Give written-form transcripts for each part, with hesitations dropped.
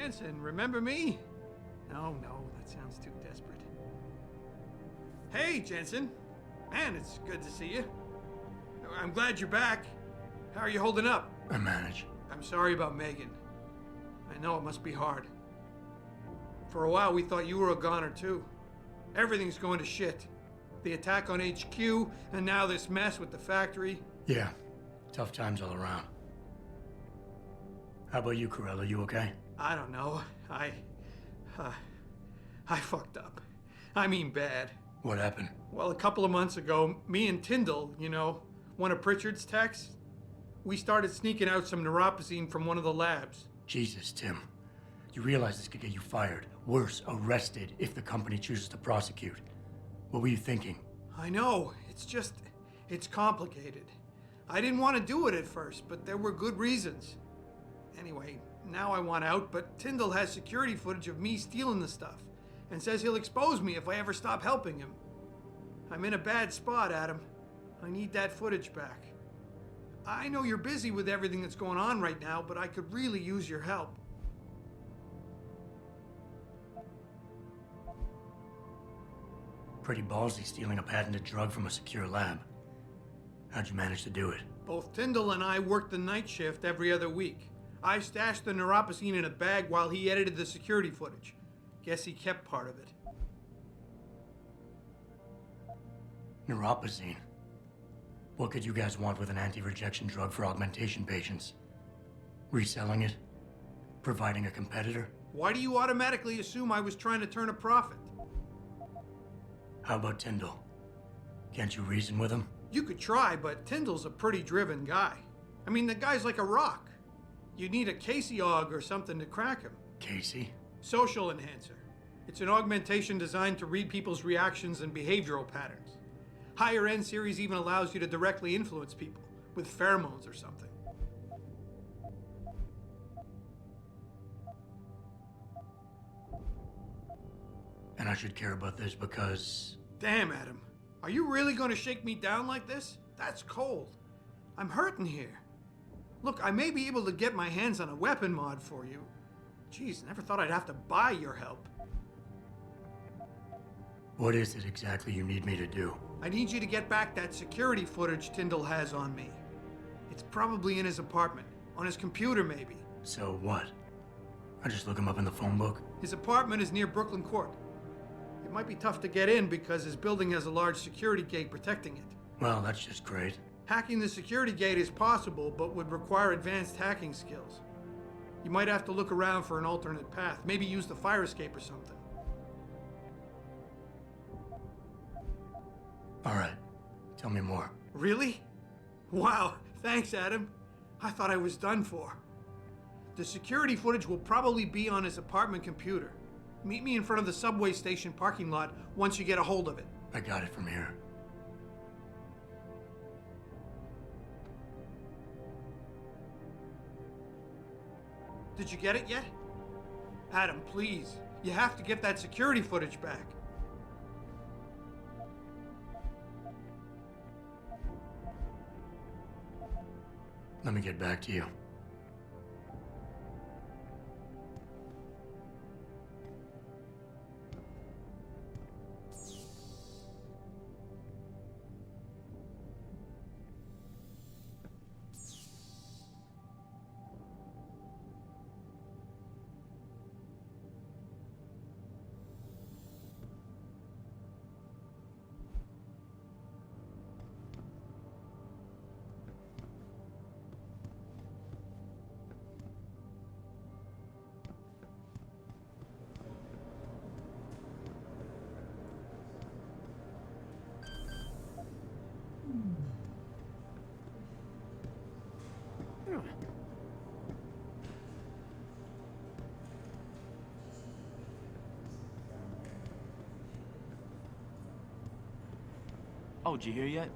Jensen, remember me? No, that sounds too desperate. Hey, Jensen. Man, it's good to see you. I'm glad you're back. How are you holding up? I manage. I'm sorry about Megan. I know it must be hard. For a while, we thought you were a goner, too. Everything's going to shit. The attack on HQ, and now this mess with the factory. Yeah, tough times all around. How about you, Corella? You okay? I don't know. I fucked up. I mean bad. What happened? Well, a couple of months ago, me and Tyndall, you know, one of Pritchard's techs, we started sneaking out some neuropozyne from one of the labs. Jesus, Tim. You realize this could get you fired. Worse, arrested if the company chooses to prosecute. What were you thinking? I know. It's complicated. I didn't want to do it at first, but there were good reasons. Anyway, now I want out, but Tyndall has security footage of me stealing the stuff and says he'll expose me if I ever stop helping him. I'm in a bad spot, Adam. I need that footage back. I know you're busy with everything that's going on right now, but I could really use your help. Pretty ballsy stealing a patented drug from a secure lab. How'd you manage to do it? Both Tyndall and I worked the night shift every other week. I stashed the neuropozyne in a bag while he edited the security footage. Guess he kept part of it. Neuropozyne? What could you guys want with an anti-rejection drug for augmentation patients? Reselling it? Providing a competitor? Why do you automatically assume I was trying to turn a profit? How about Tyndall? Can't you reason with him? You could try, but Tyndall's a pretty driven guy. I mean, the guy's like a rock. You'd need a Casey aug or something to crack him. Casey? Social enhancer. It's an augmentation designed to read people's reactions and behavioral patterns. Higher end series even allows you to directly influence people with pheromones or something. And I should care about this because... Damn, Adam. Are you really going to shake me down like this? That's cold. I'm hurting here. Look, I may be able to get my hands on a weapon mod for you. Jeez, never thought I'd have to buy your help. What is it exactly you need me to do? I need you to get back that security footage Tyndall has on me. It's probably in his apartment. On his computer, maybe. So what? I just look him up in the phone book? His apartment is near Brooklyn Court. It might be tough to get in because his building has a large security gate protecting it. Well, that's just great. Hacking the security gate is possible, but would require advanced hacking skills. You might have to look around for an alternate path. Maybe use the fire escape or something. All right. Tell me more. Really? Wow. Thanks, Adam. I thought I was done for. The security footage will probably be on his apartment computer. Meet me in front of the subway station parking lot once you get a hold of it. I got it from here. Did you get it yet? Adam, please. You have to get that security footage back. Let me get back to you. Oh, did you hear yet?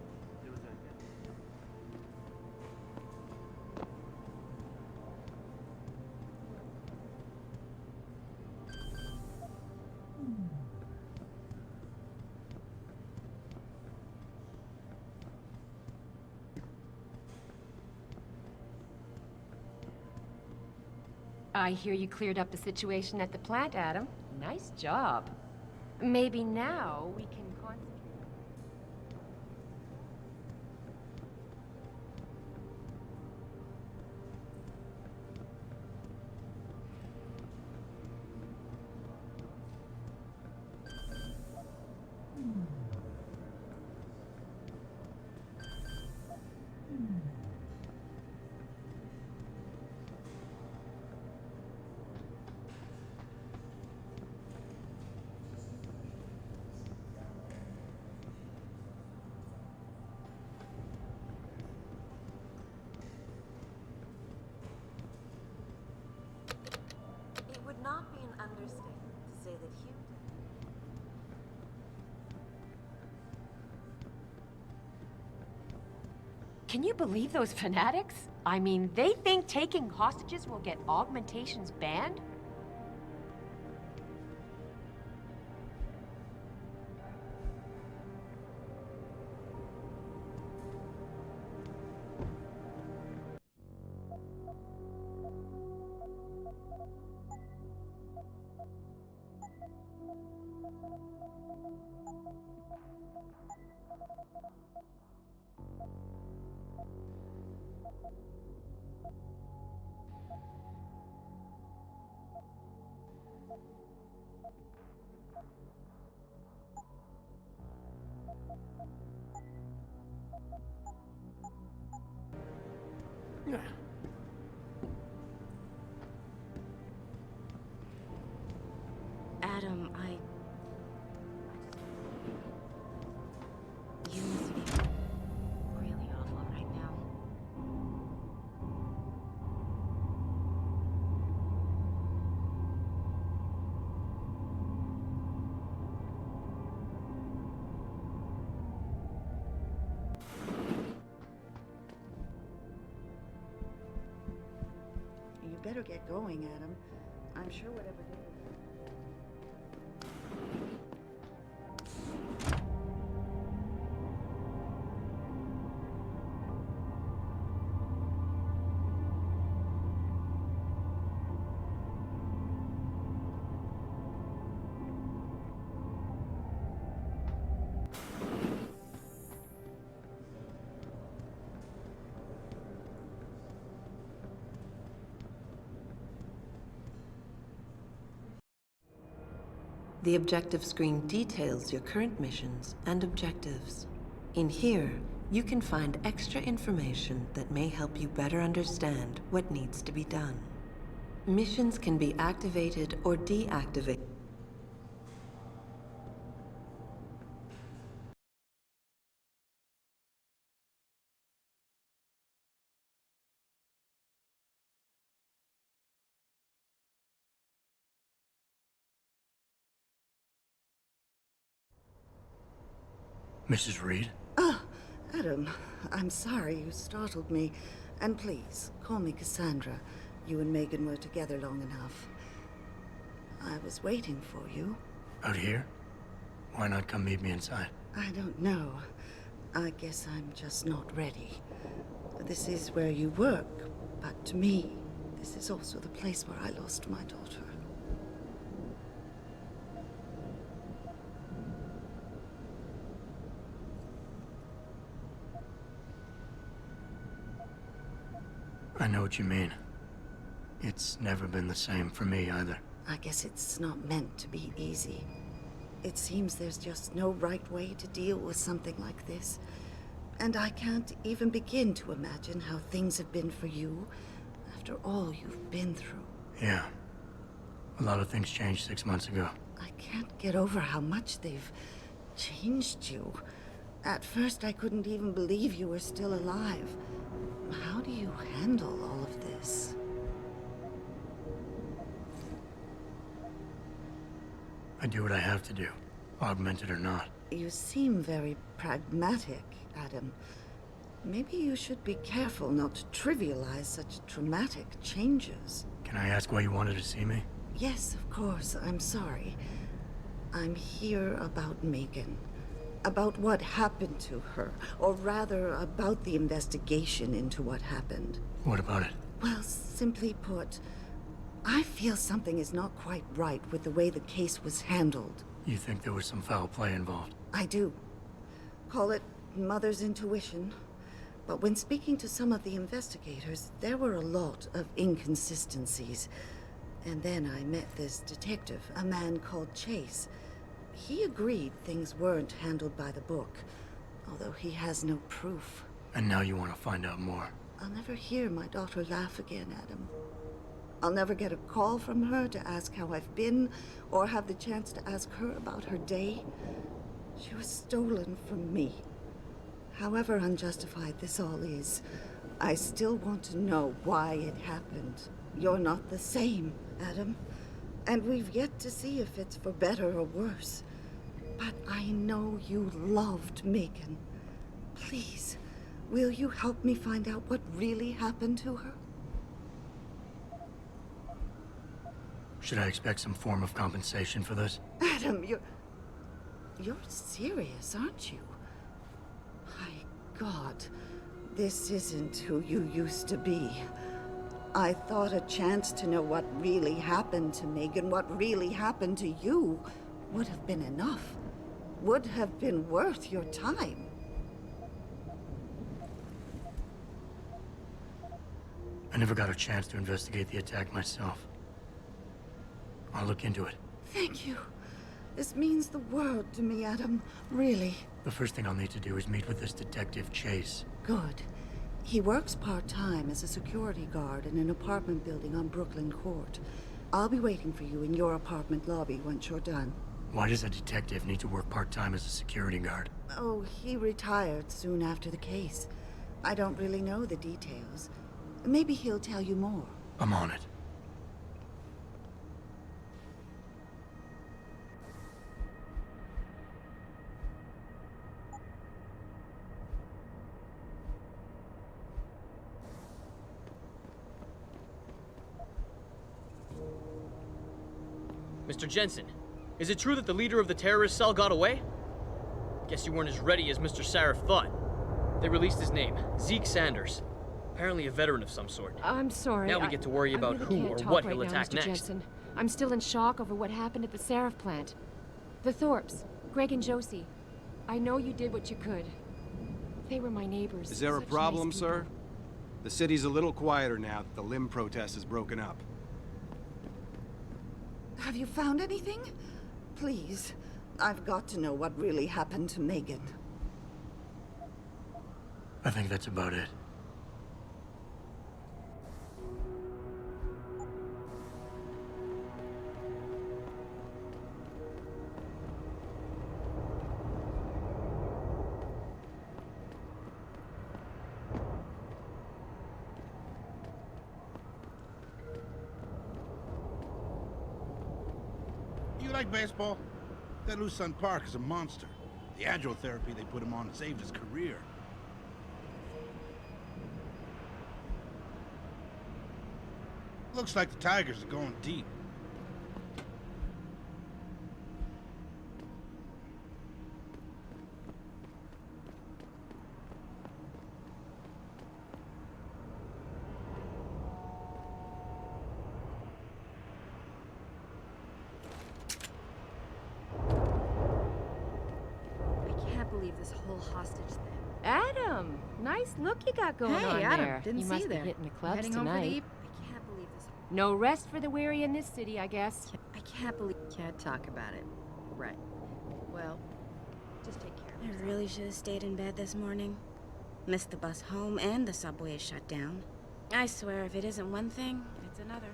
I hear you cleared up the situation at the plant, Adam. Nice job. Maybe now we can concentrate. It would not be an understatement to say that Hugh. Can you believe those fanatics? I mean, they think taking hostages will get augmentations banned? Adam, you must be really awful right now. You better get going, Adam. I'm sure whatever day. The objective screen details your current missions and objectives. In here, you can find extra information that may help you better understand what needs to be done. Missions can be activated or deactivated. Mrs. Reed? Oh, Adam, I'm sorry you startled me. And please, call me Cassandra. You and Megan were together long enough. I was waiting for you. Out here? Why not come meet me inside? I don't know. I guess I'm just not ready. This is where you work, but to me, this is also the place where I lost my daughter. I know what you mean. It's never been the same for me either. I guess it's not meant to be easy. It seems there's just no right way to deal with something like this. And I can't even begin to imagine how things have been for you after all you've been through. Yeah. A lot of things changed 6 months ago. I can't get over how much they've changed you. At first, I couldn't even believe you were still alive. How do you handle all of this? I do what I have to do, augmented or not. You seem very pragmatic, Adam. Maybe you should be careful not to trivialize such traumatic changes. Can I ask why you wanted to see me? Yes, of course. I'm sorry. I'm here about Megan. About what happened to her. Or rather, about the investigation into what happened. What about it? Well, simply put, I feel something is not quite right with the way the case was handled. You think there was some foul play involved? I do. Call it mother's intuition. But when speaking to some of the investigators, there were a lot of inconsistencies. And then I met this detective, a man called Chase. He agreed things weren't handled by the book, although he has no proof. And now you want to find out more? I'll never hear my daughter laugh again, Adam. I'll never get a call from her to ask how I've been, or have the chance to ask her about her day. She was stolen from me. However unjustified this all is, I still want to know why it happened. You're not the same, Adam. And we've yet to see if it's for better or worse. But I know you loved Megan. Please, will you help me find out what really happened to her? Should I expect some form of compensation for this? Adam, you're serious, aren't you? My God, this isn't who you used to be. I thought a chance to know what really happened to Megan, what really happened to you, would have been enough. Would have been worth your time. I never got a chance to investigate the attack myself. I'll look into it. Thank you. This means the world to me, Adam. Really. The first thing I'll need to do is meet with this detective, Chase. Good. He works part-time as a security guard in an apartment building on Brooklyn Court. I'll be waiting for you in your apartment lobby once you're done. Why does a detective need to work part-time as a security guard? Oh, he retired soon after the case. I don't really know the details. Maybe he'll tell you more. I'm on it. Mr. Jensen, is it true that the leader of the terrorist cell got away? Guess you weren't as ready as Mr. Sarif thought. They released his name, Zeke Sanders. Apparently a veteran of some sort. I'm sorry. Now we get to worry about I really who can't or talk what right he'll now, attack Mr. next. Jensen. I'm still in shock over what happened at the Sarif plant. The Thorpes, Greg and Josie. I know you did what you could. They were my neighbors. Is there a Such problem, nice people. sir? The city's a little quieter now that the limb protest is broken up. Have you found anything? Please. I've got to know what really happened to Megan. I think that's about it. You like baseball? That Lucerne Park is a monster. The agrotherapy they put him on saved his career. Looks like the Tigers are going deep. I can't believe this whole hostage thing. Adam, nice look you got going Hey, on Adam, there. didn't you see must you be there. hitting the clubs Heading home for the tonight. eve- I can't believe this. No rest for the weary in this city, I guess. I can't believe. Can't talk about it. Right. Well, just take care of I yourself. really should have stayed in bed this morning. Missed the bus home and the subway is shut down. I swear if it isn't one thing, it's another.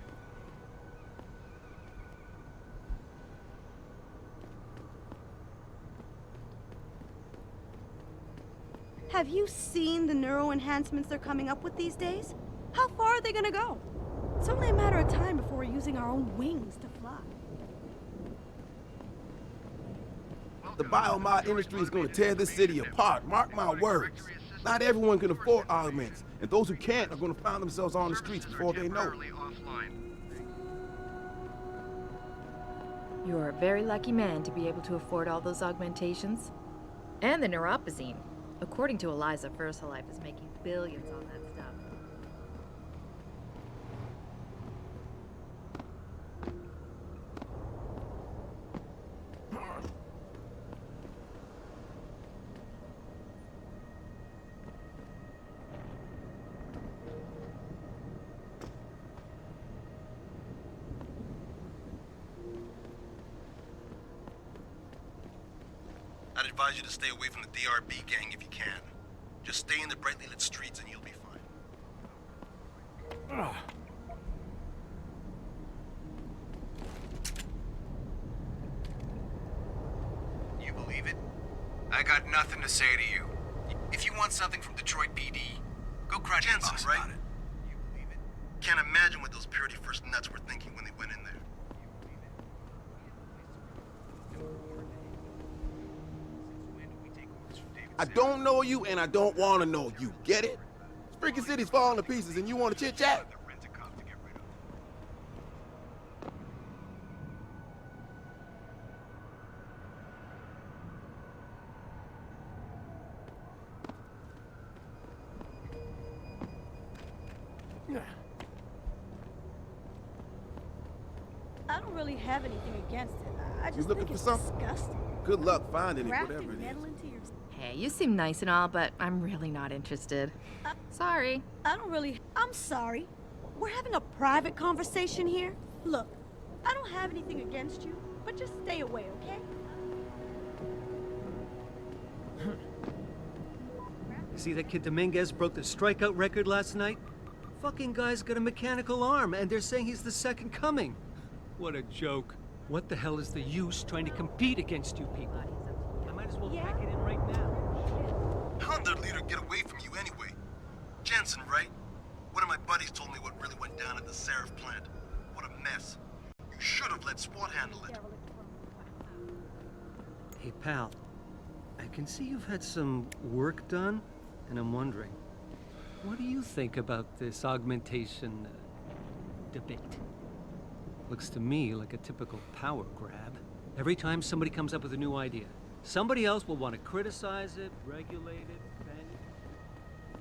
Have you seen the neuro enhancements they're coming up with these days? How far are they gonna go? It's only a matter of time before we're using our own wings to fly. The biomod industry is going to tear this city apart. Mark my words. Not everyone can afford augments, and those who can't are going to find themselves on the streets before they know it. You're a very lucky man to be able to afford all those augmentations. And the neuropazine. According to Eliza, VersaLife is making billions on that stuff. I'd advise you to stay away from the DRB gang if you can. Just stay in the brightly lit streets and you'll be fine. You believe it? I got nothing to say to you. If you want something from Detroit PD, go cry to your boss about it. You believe it? Can't imagine what those Purity First nuts were thinking when they went in there. I don't know you and I don't want to know you. Get it? This freaking city's falling to pieces and you want to chit-chat? I don't really have anything against it. I just looking think for it's something? disgusting. Good luck finding it, Wrapped whatever in it metal is. into your... Hey, you seem nice and all, but I'm really not interested. Sorry. I don't really... I'm sorry. We're having a private conversation here. Look, I don't have anything against you, but just stay away, okay? See that kid Dominguez broke the strikeout record last night? Fucking guy's got a mechanical arm, and they're saying he's the second coming. What a joke. What the hell is the use trying to compete against you people? I might as well pack it in right now. How'd their leader get away from you anyway? Jensen, right? One of my buddies told me what really went down at the Seraph plant. What a mess. You should have let SWAT handle it. Hey, pal. I can see you've had some work done, and I'm wondering, what do you think about this augmentation debate? Looks to me like a typical power grab. Every time somebody comes up with a new idea, somebody else will want to criticize it, regulate it, ban it.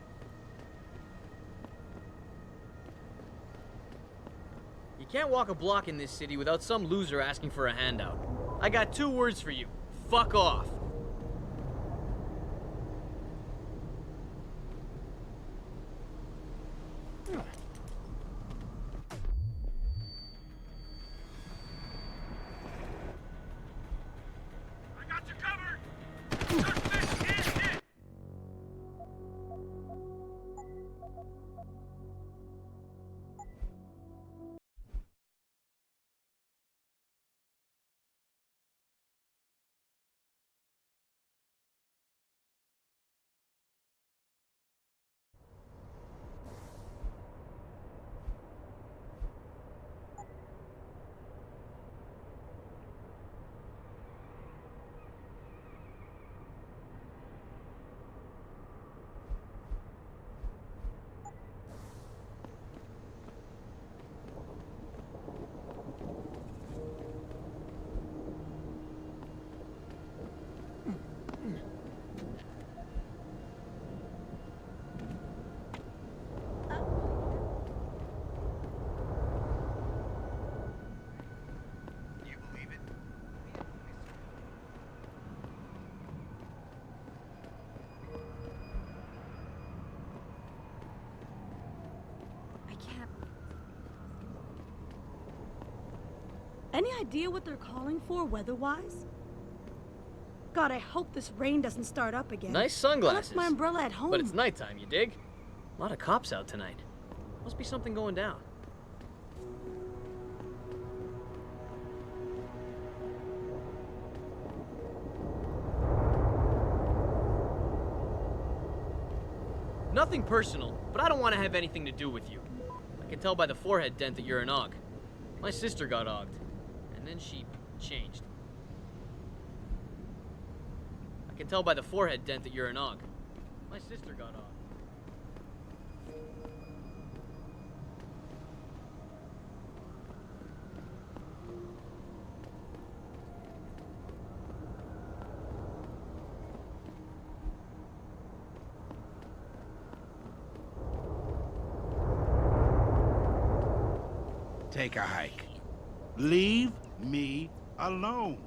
You can't walk a block in this city without some loser asking for a handout. I got 2 words for you. Fuck off. Any idea what they're calling for weather-wise? God, I hope this rain doesn't start up again. Nice I sunglasses. left my umbrella at home. But it's nighttime, you dig? A lot of cops out tonight. Must be something going down. Nothing personal, but I don't want to have anything to do with you. I can tell by the forehead dent that you're an aug. My sister got ogged, and then she changed. I can tell by the forehead dent that you're an aug. My sister got ogged. Take a hike. Leave me alone.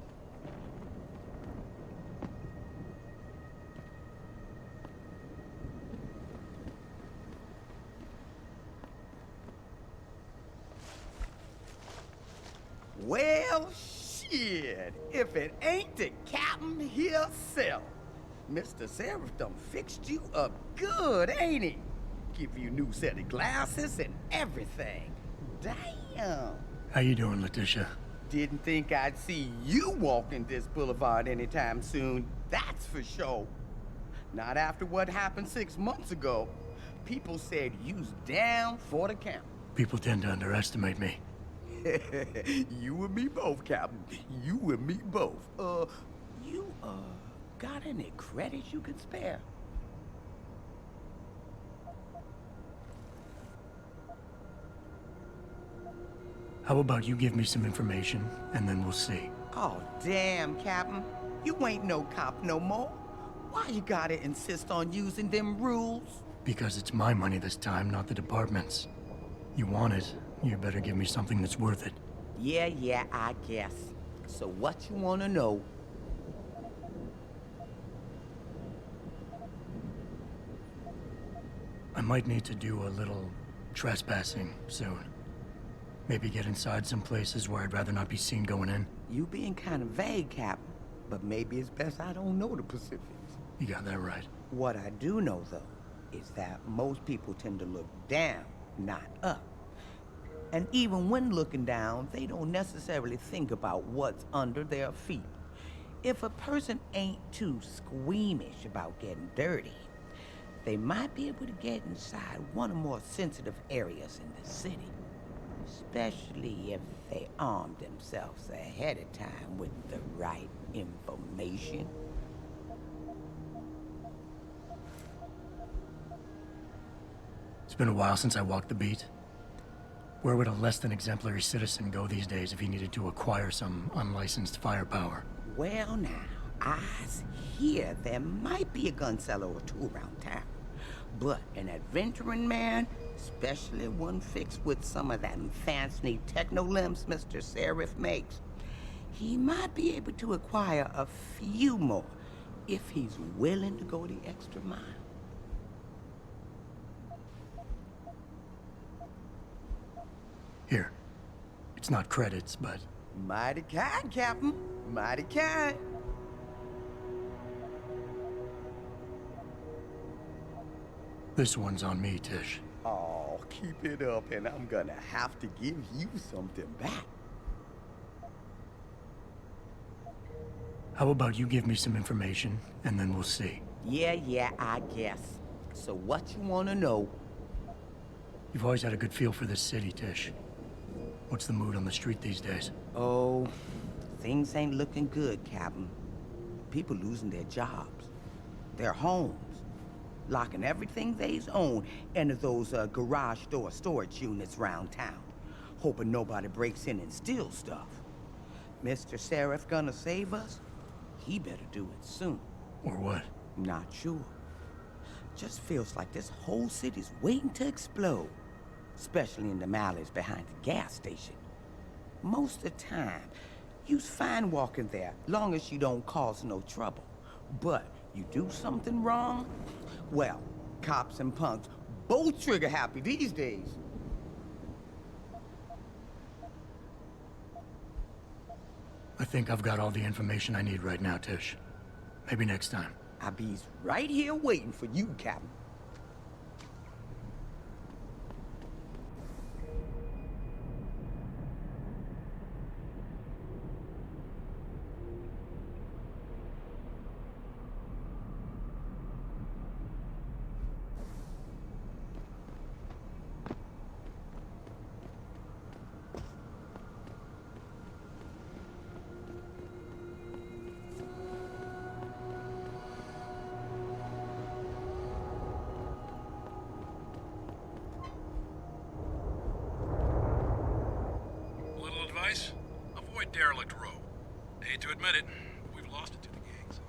Well, shit. Shit, if it ain't the captain himself. Mr. Seraph done fixed you up good, ain't he? Give you new set of glasses and everything. Damn. How you doing, Letitia? Didn't think I'd see you walking this boulevard anytime soon, that's for sure. Not after what happened 6 months ago. People said you's down for the count. People tend to underestimate me. You and me both, Captain. You and me both. You got any credits you could spare? How about you give me some information, and then we'll see. Oh, damn, Captain. You ain't no cop no more. Why you gotta insist on using them rules? Because it's my money this time, not the department's. You want it, you better give me something that's worth it. Yeah, I guess. So what you wanna know? I might need to do a little trespassing soon. Maybe get inside some places where I'd rather not be seen going in. You being kind of vague, Captain, but maybe it's best I don't know the Pacifics. You got that right. What I do know, though, is that most people tend to look down, not up. And even when looking down, they don't necessarily think about what's under their feet. If a person ain't too squeamish about getting dirty, they might be able to get inside one or more sensitive areas in the city. Especially if they arm themselves ahead of time with the right information. It's been a while since I walked the beat. Where would a less than exemplary citizen go these days if he needed to acquire some unlicensed firepower? Well now, I hear there might be a gun seller or two around town. But an adventuring man, especially one fixed with some of that fancy techno-limbs Mr. Seraph makes, he might be able to acquire a few more if he's willing to go the extra mile. Here. It's not credits, but... Mighty kind, Captain. Mighty kind. This one's on me, Tish. Oh, keep it up and I'm gonna have to give you something back. How about you give me some information, and then we'll see. Yeah, I guess. So what you wanna know? You've always had a good feel for this city, Tish. What's the mood on the street these days? Oh, things ain't looking good, Captain. People losing their jobs, their homes, locking everything they own into those garage door storage units round town, hoping nobody breaks in and steals stuff. Mr. Seraph gonna save us? He better do it soon. Or what? Not sure. Just feels like this whole city's waiting to explode. Especially in the alleys behind the gas station. Most of the time, you's fine walking there, long as you don't cause no trouble. But you do something wrong, well, cops and punks both trigger happy these days. I think I've got all the information I need right now, Tish. Maybe next time. I be's right here waiting for you, Captain. Avoid derelict row. Hate to admit it, we've lost it to the gangs.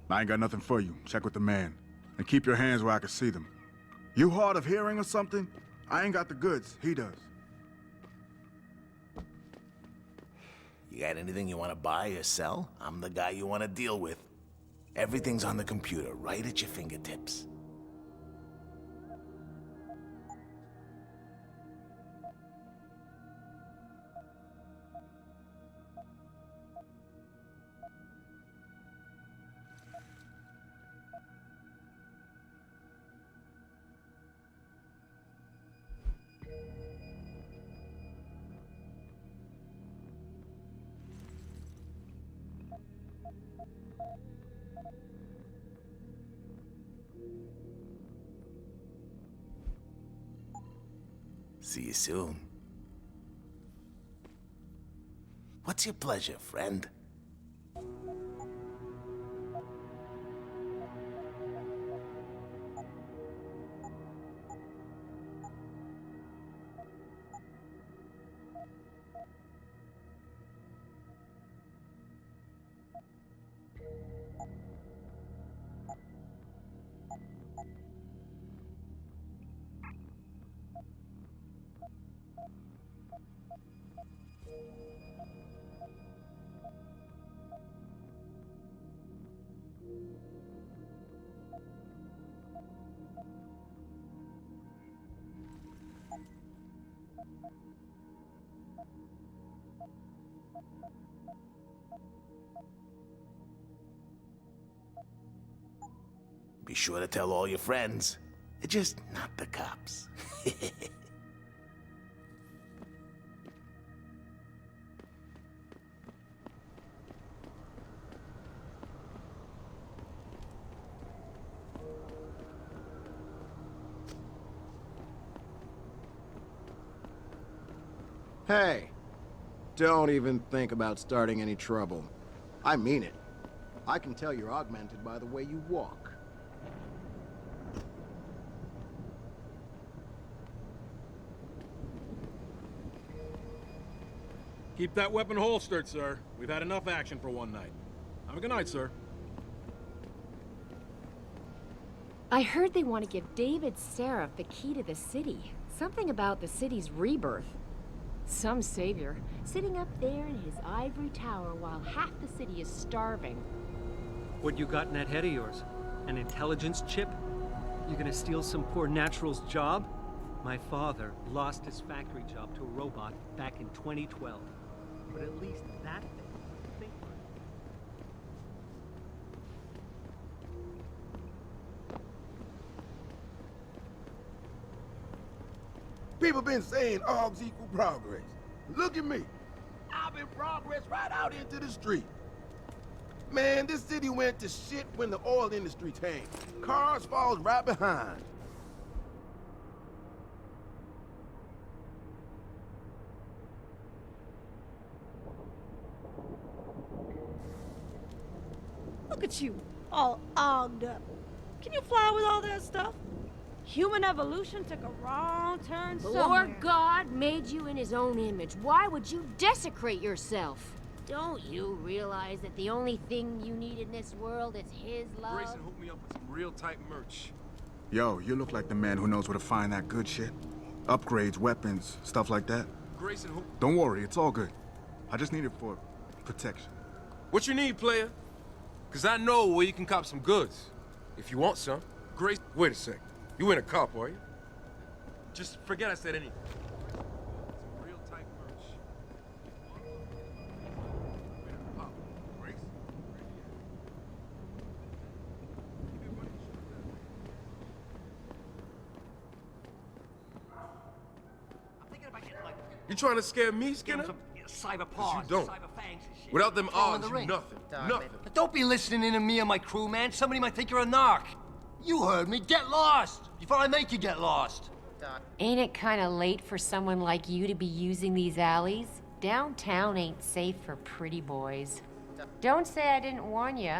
I ain't got nothing for you. Check with the man. And keep your hands where I can see them. You hard of hearing or something? I ain't got the goods. He does. You got anything you want to buy or sell? I'm the guy you want to deal with. Everything's on the computer, right at your fingertips. See you soon. What's your pleasure, friend? Be sure to tell all your friends. Just not the cops. Hey, don't even think about starting any trouble. I mean it. I can tell you're augmented by the way you walk. Keep that weapon holstered, sir. We've had enough action for one night. Have a good night, sir. I heard they want to give David Seraph the key to the city. Something about the city's rebirth. Some savior, sitting up there in his ivory tower while half the city is starving. What you got in that head of yours? An intelligence chip? You gonna steal some poor natural's job? My father lost his factory job to a robot back in 2012. But at least that thing, think about it. People been saying Augs equal progress. Look at me. I've been progress right out into the street. Man, this city went to shit when the oil industry tanked. Cars falls right behind. Look at you, all ogged up. Can you fly with all that stuff? Human evolution took a wrong turn The somewhere. Lord God made you in his own image. Why would you desecrate yourself? Don't you realize that the only thing you need in this world is his love? Grayson hooked me up with some real tight merch. Yo, you look like the man who knows where to find that good shit. Upgrades, weapons, stuff like that. Grayson hooked... Don't worry, it's all good. I just need it for protection. What you need, player? Cause I know where you can cop some goods. If you want some. Grayson... Wait a sec. You ain't a cop, are you? Just forget I said anything. Some real tight merch. Oh, Grayson? You trying to scare me, Skinner? Cyber 'Cause paws, you don't. cyber fangs and shit. Without them Throw 'em in odds, the you ring. nothing. Dog, Nothing. But don't be listening to me and my crew, man. Somebody might think you're a narc. You heard me. Get lost before I make you get lost. Ain't it kind of late for someone like you to be using these alleys? Downtown ain't safe for pretty boys. Don't say I didn't warn you.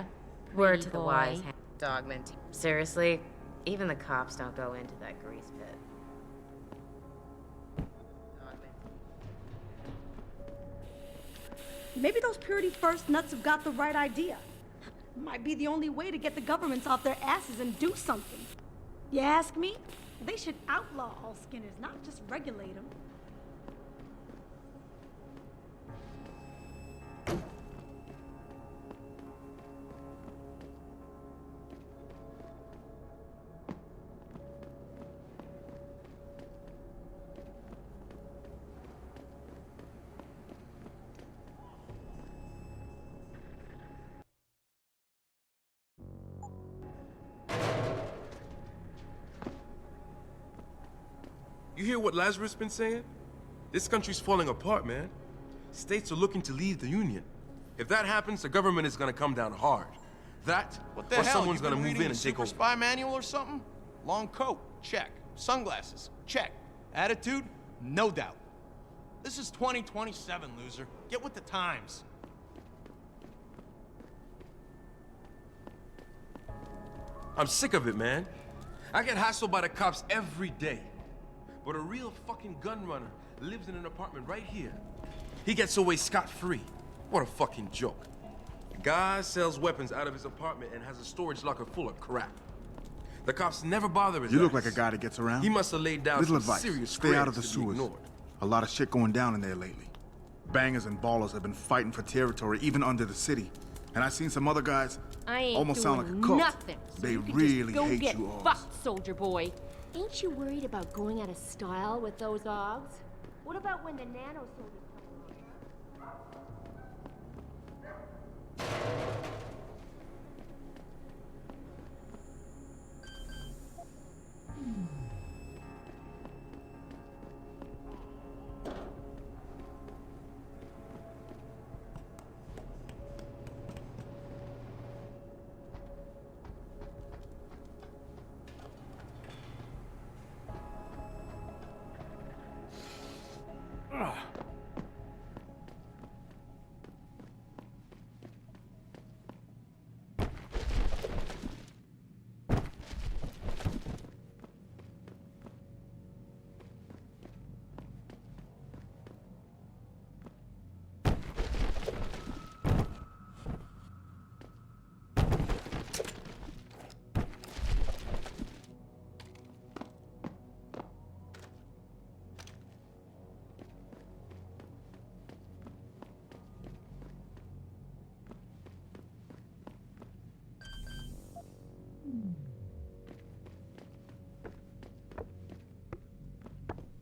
Word to the wise, Dogman. Seriously, even the cops don't go into that grease pit. Maybe those Purity First nuts have got the right idea. Might be the only way to get the governments off their asses and do something. You ask me? They should outlaw all skinners, not just regulate them. You hear what Lazarus been saying? This country's falling apart, man. States are looking to leave the Union. If that happens, the government is gonna come down hard. That, What the or hell? someone's You been gonna move reading in the and take Super over. Spy manual or something? Long coat, check. Sunglasses, check. Attitude, no doubt. This is 2027, loser. Get with the times. I'm sick of it, man. I get hassled by the cops every day. But a real fucking gun runner lives in an apartment right here. He gets away scot-free. What a fucking joke. The guy sells weapons out of his apartment and has a storage locker full of crap. The cops never bother his You look ass. like a guy that gets around. He must have laid down Little some advice. serious Stay out of the squares to be sewers. ignored. A lot of shit going down in there lately. Bangers and ballers have been fighting for territory even under the city. And I've seen some other guys I ain't almost doing sound like a cult. nothing. So They you can really just go hate get you all. fucked, soldier boy. Ain't you worried about going out of style with those Ogs? What about when the nano soldiers come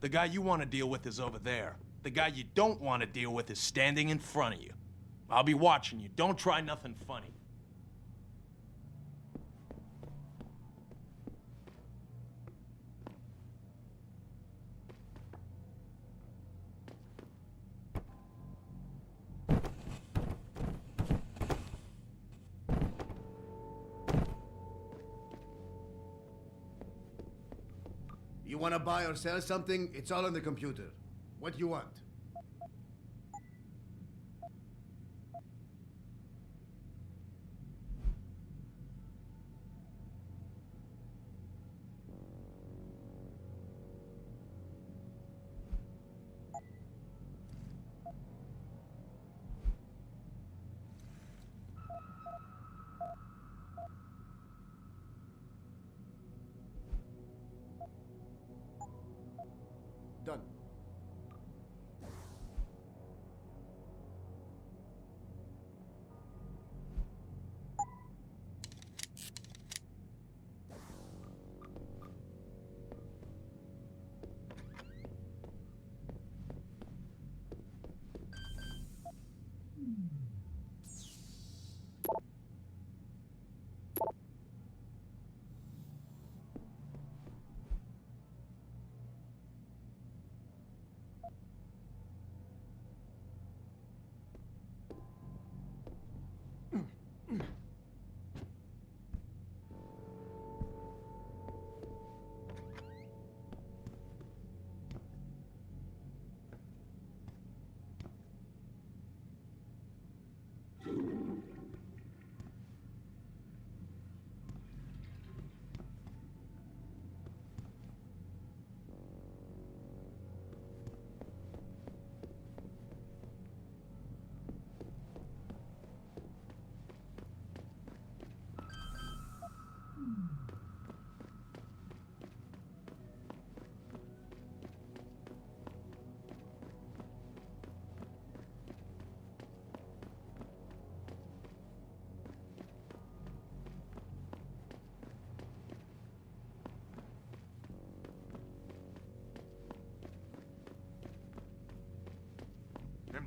The guy you want to deal with is over there. The guy you don't want to deal with is standing in front of you. I'll be watching you. Don't try nothing funny. You want to buy or sell something? It's all on the computer. What do you want? Done.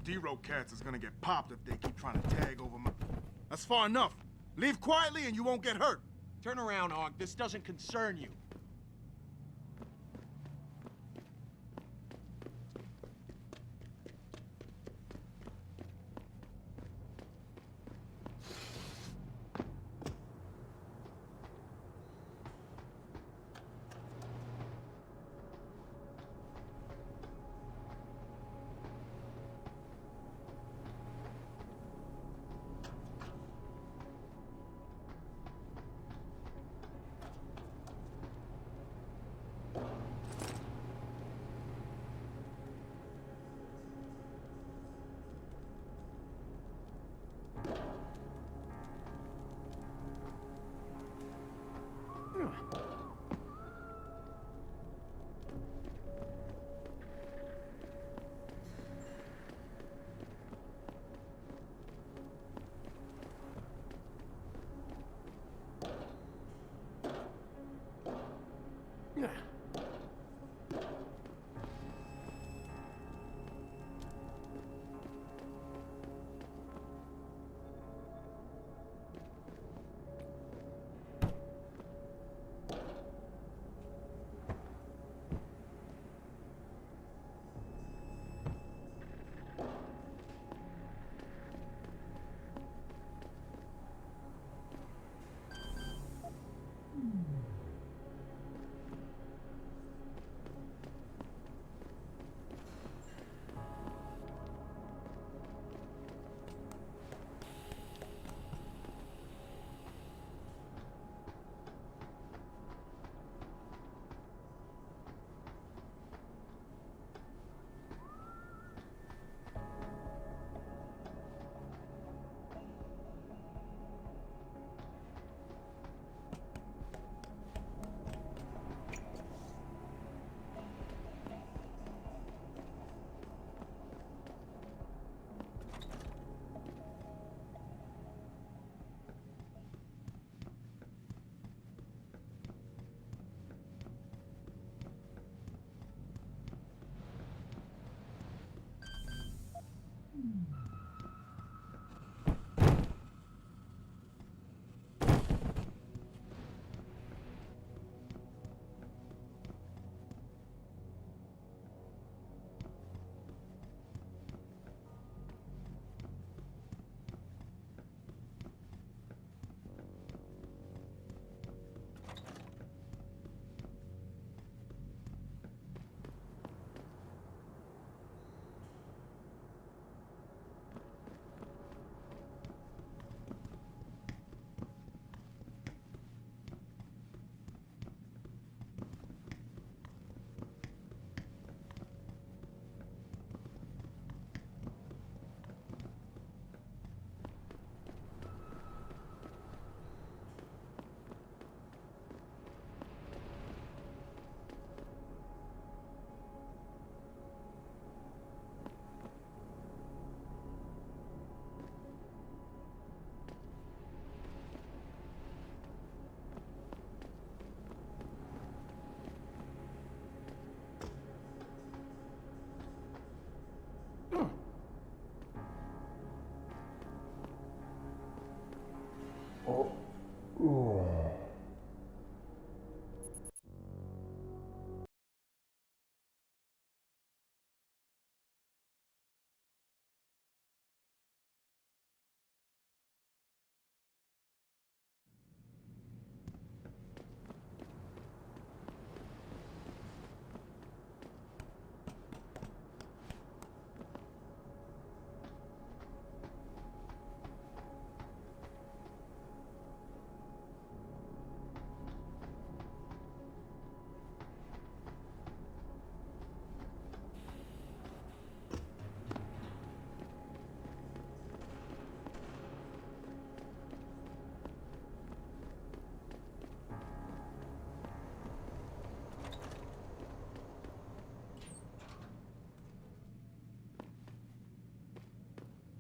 D-Row cats is gonna get popped if they keep trying to tag over my... That's far enough. Leave quietly and you won't get hurt. Turn around, Og. This doesn't concern you.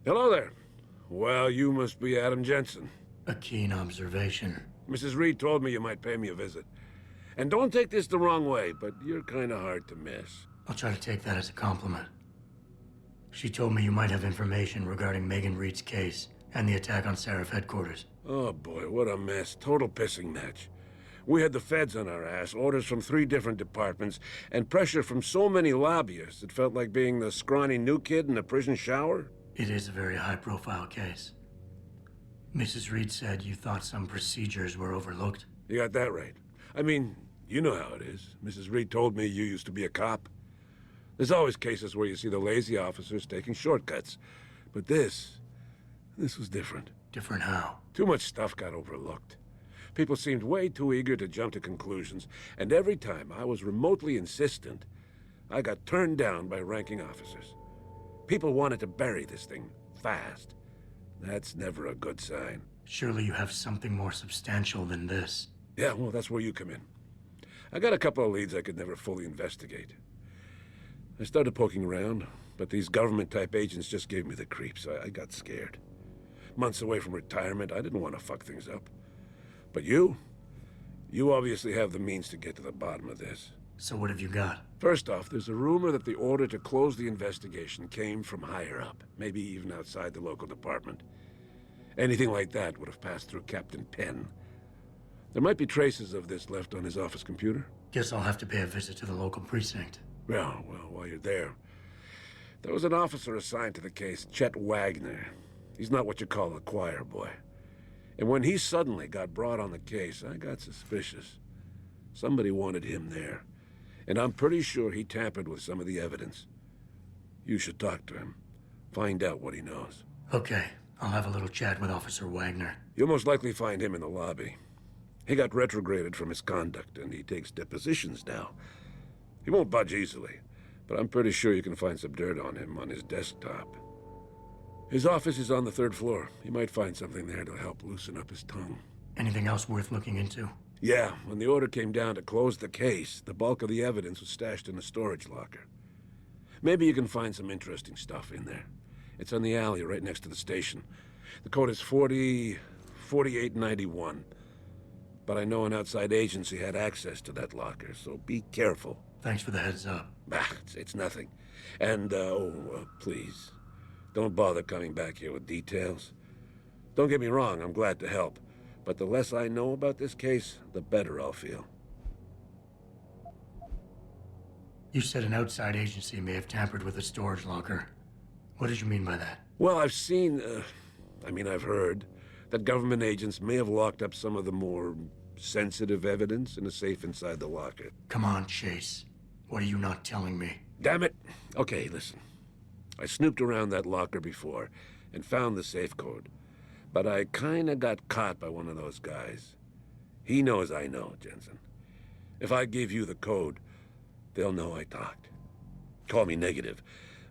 Hello there. Well, you must be Adam Jensen. A keen observation. Mrs. Reed told me you might pay me a visit. And don't take this the wrong way, but you're kind of hard to miss. I'll try to take that as a compliment. She told me you might have information regarding Megan Reed's case and the attack on Seraph headquarters. Oh boy, what a mess. Total pissing match. We had the feds on our ass, orders from 3 different departments, and pressure from so many lobbyists it felt like being the scrawny new kid in a prison shower. It is a very high-profile case. Mrs. Reed said you thought some procedures were overlooked. You got that right. I mean, you know how it is. Mrs. Reed told me you used to be a cop. There's always cases where you see the lazy officers taking shortcuts. But this was different. Different how? Too much stuff got overlooked. People seemed way too eager to jump to conclusions, and every time I was remotely insistent, I got turned down by ranking officers. People wanted to bury this thing fast. That's never a good sign. Surely you have something more substantial than this. Yeah, well, that's where you come in. I got a couple of leads I could never fully investigate. I started poking around, but these government-type agents just gave me the creeps. I got scared. Months away from retirement, I didn't want to fuck things up. But you obviously have the means to get to the bottom of this. So what have you got? First off, there's a rumor that the order to close the investigation came from higher up, maybe even outside the local department. Anything like that would have passed through Captain Penn. There might be traces of this left on his office computer. Guess I'll have to pay a visit to the local precinct. Well, while you're there, there was an officer assigned to the case, Chet Wagner. He's not what you call a choir boy. And when he suddenly got brought on the case, I got suspicious. Somebody wanted him there. And I'm pretty sure he tampered with some of the evidence. You should talk to him. Find out what he knows. Okay, I'll have a little chat with Officer Wagner. You'll most likely find him in the lobby. He got retrograded from his conduct, and he takes depositions now. He won't budge easily, but I'm pretty sure you can find some dirt on him on his desktop. His office is on the 3rd floor. You might find something there to help loosen up his tongue. Anything else worth looking into? Yeah, when the order came down to close the case, the bulk of the evidence was stashed in a storage locker. Maybe you can find some interesting stuff in there. It's on the alley right next to the station. The code is 4891. But I know an outside agency had access to that locker, so be careful. Thanks for the heads up. It's nothing. And, please, don't bother coming back here with details. Don't get me wrong, I'm glad to help. But the less I know about this case, the better I'll feel. You said an outside agency may have tampered with a storage locker. What did you mean by that? Well, I've seen, I've heard that government agents may have locked up some of the more sensitive evidence in a safe inside the locker. Come on, Chase. What are you not telling me? Damn it! Okay, listen. I snooped around that locker before and found the safe code. But I kinda got caught by one of those guys. He knows I know, Jensen. If I give you the code, they'll know I talked. Call me negative,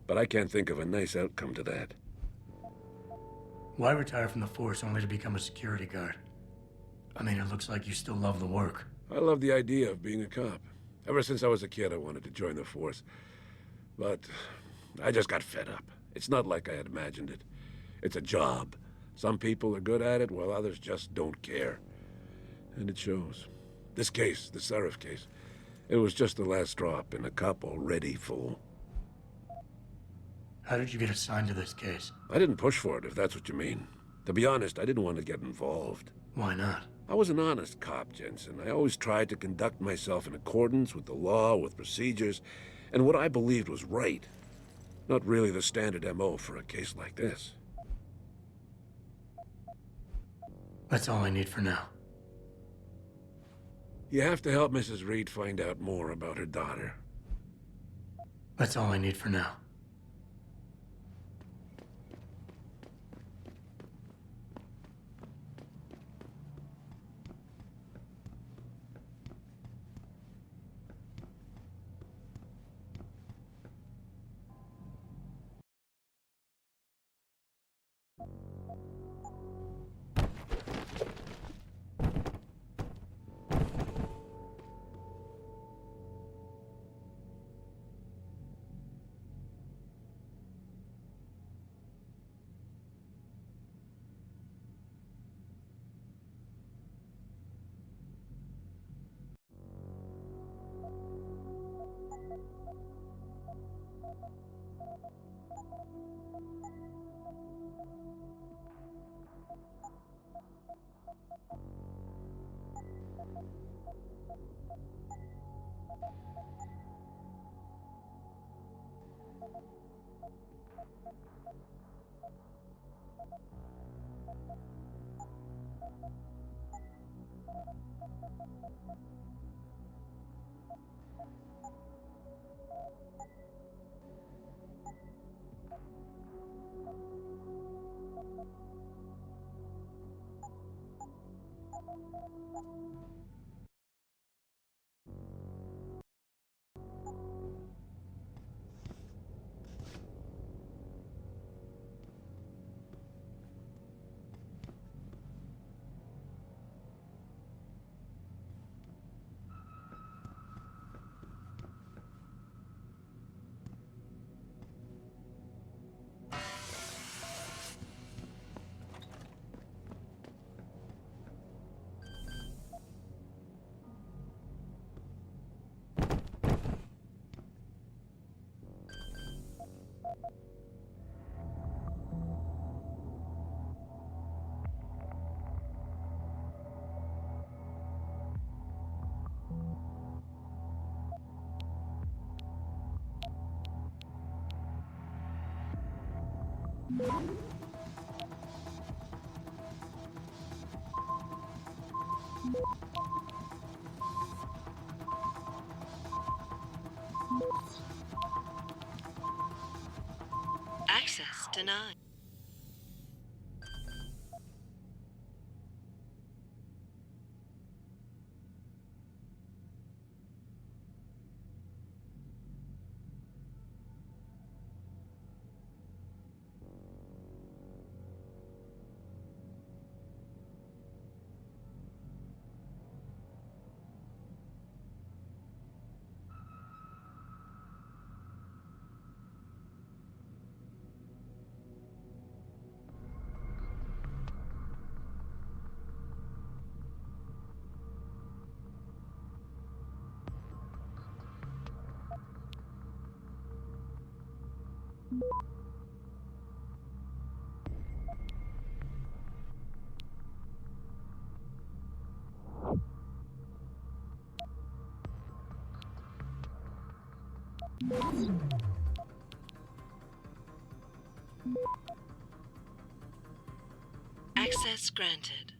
but I can't think of a nice outcome to that. Why retire from the force only to become a security guard? I mean, it looks like you still love the work. I love the idea of being a cop. Ever since I was a kid, I wanted to join the force. But I just got fed up. It's not like I had imagined it. It's a job. Some people are good at it, while others just don't care. And it shows. This case, the Seraph case, it was just the last drop in a cup already full. How did you get assigned to this case? I didn't push for it, if that's what you mean. To be honest, I didn't want to get involved. Why not? I was an honest cop, Jensen. I always tried to conduct myself in accordance with the law, with procedures, and what I believed was right. Not really the standard MO for a case like this. That's all I need for now. You have to help Mrs. Reed find out more about her daughter. That's all I need for now. Access denied. Access granted.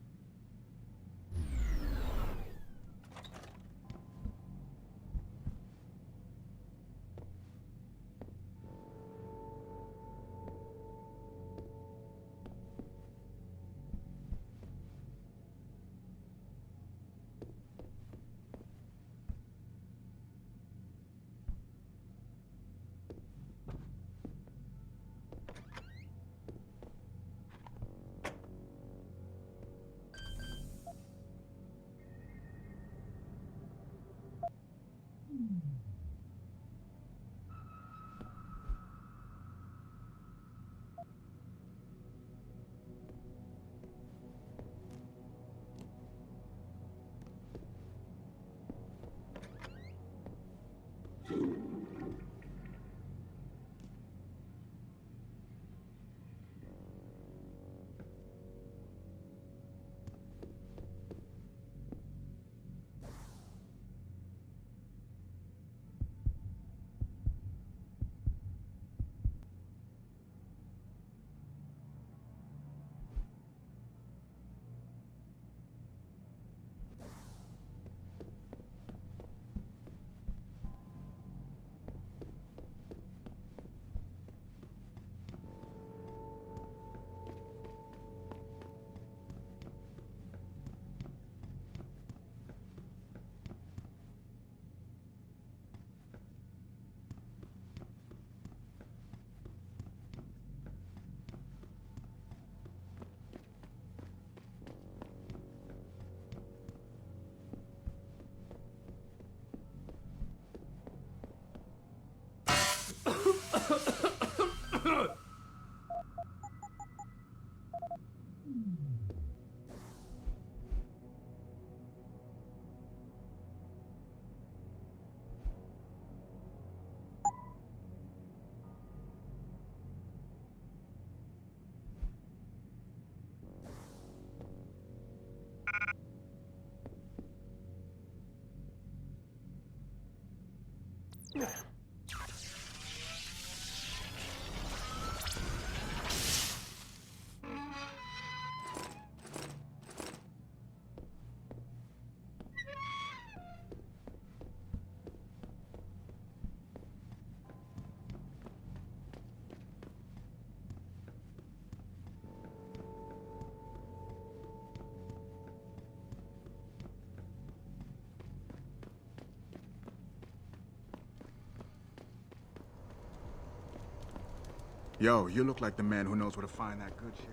Yo, you look like the man who knows where to find that good shit.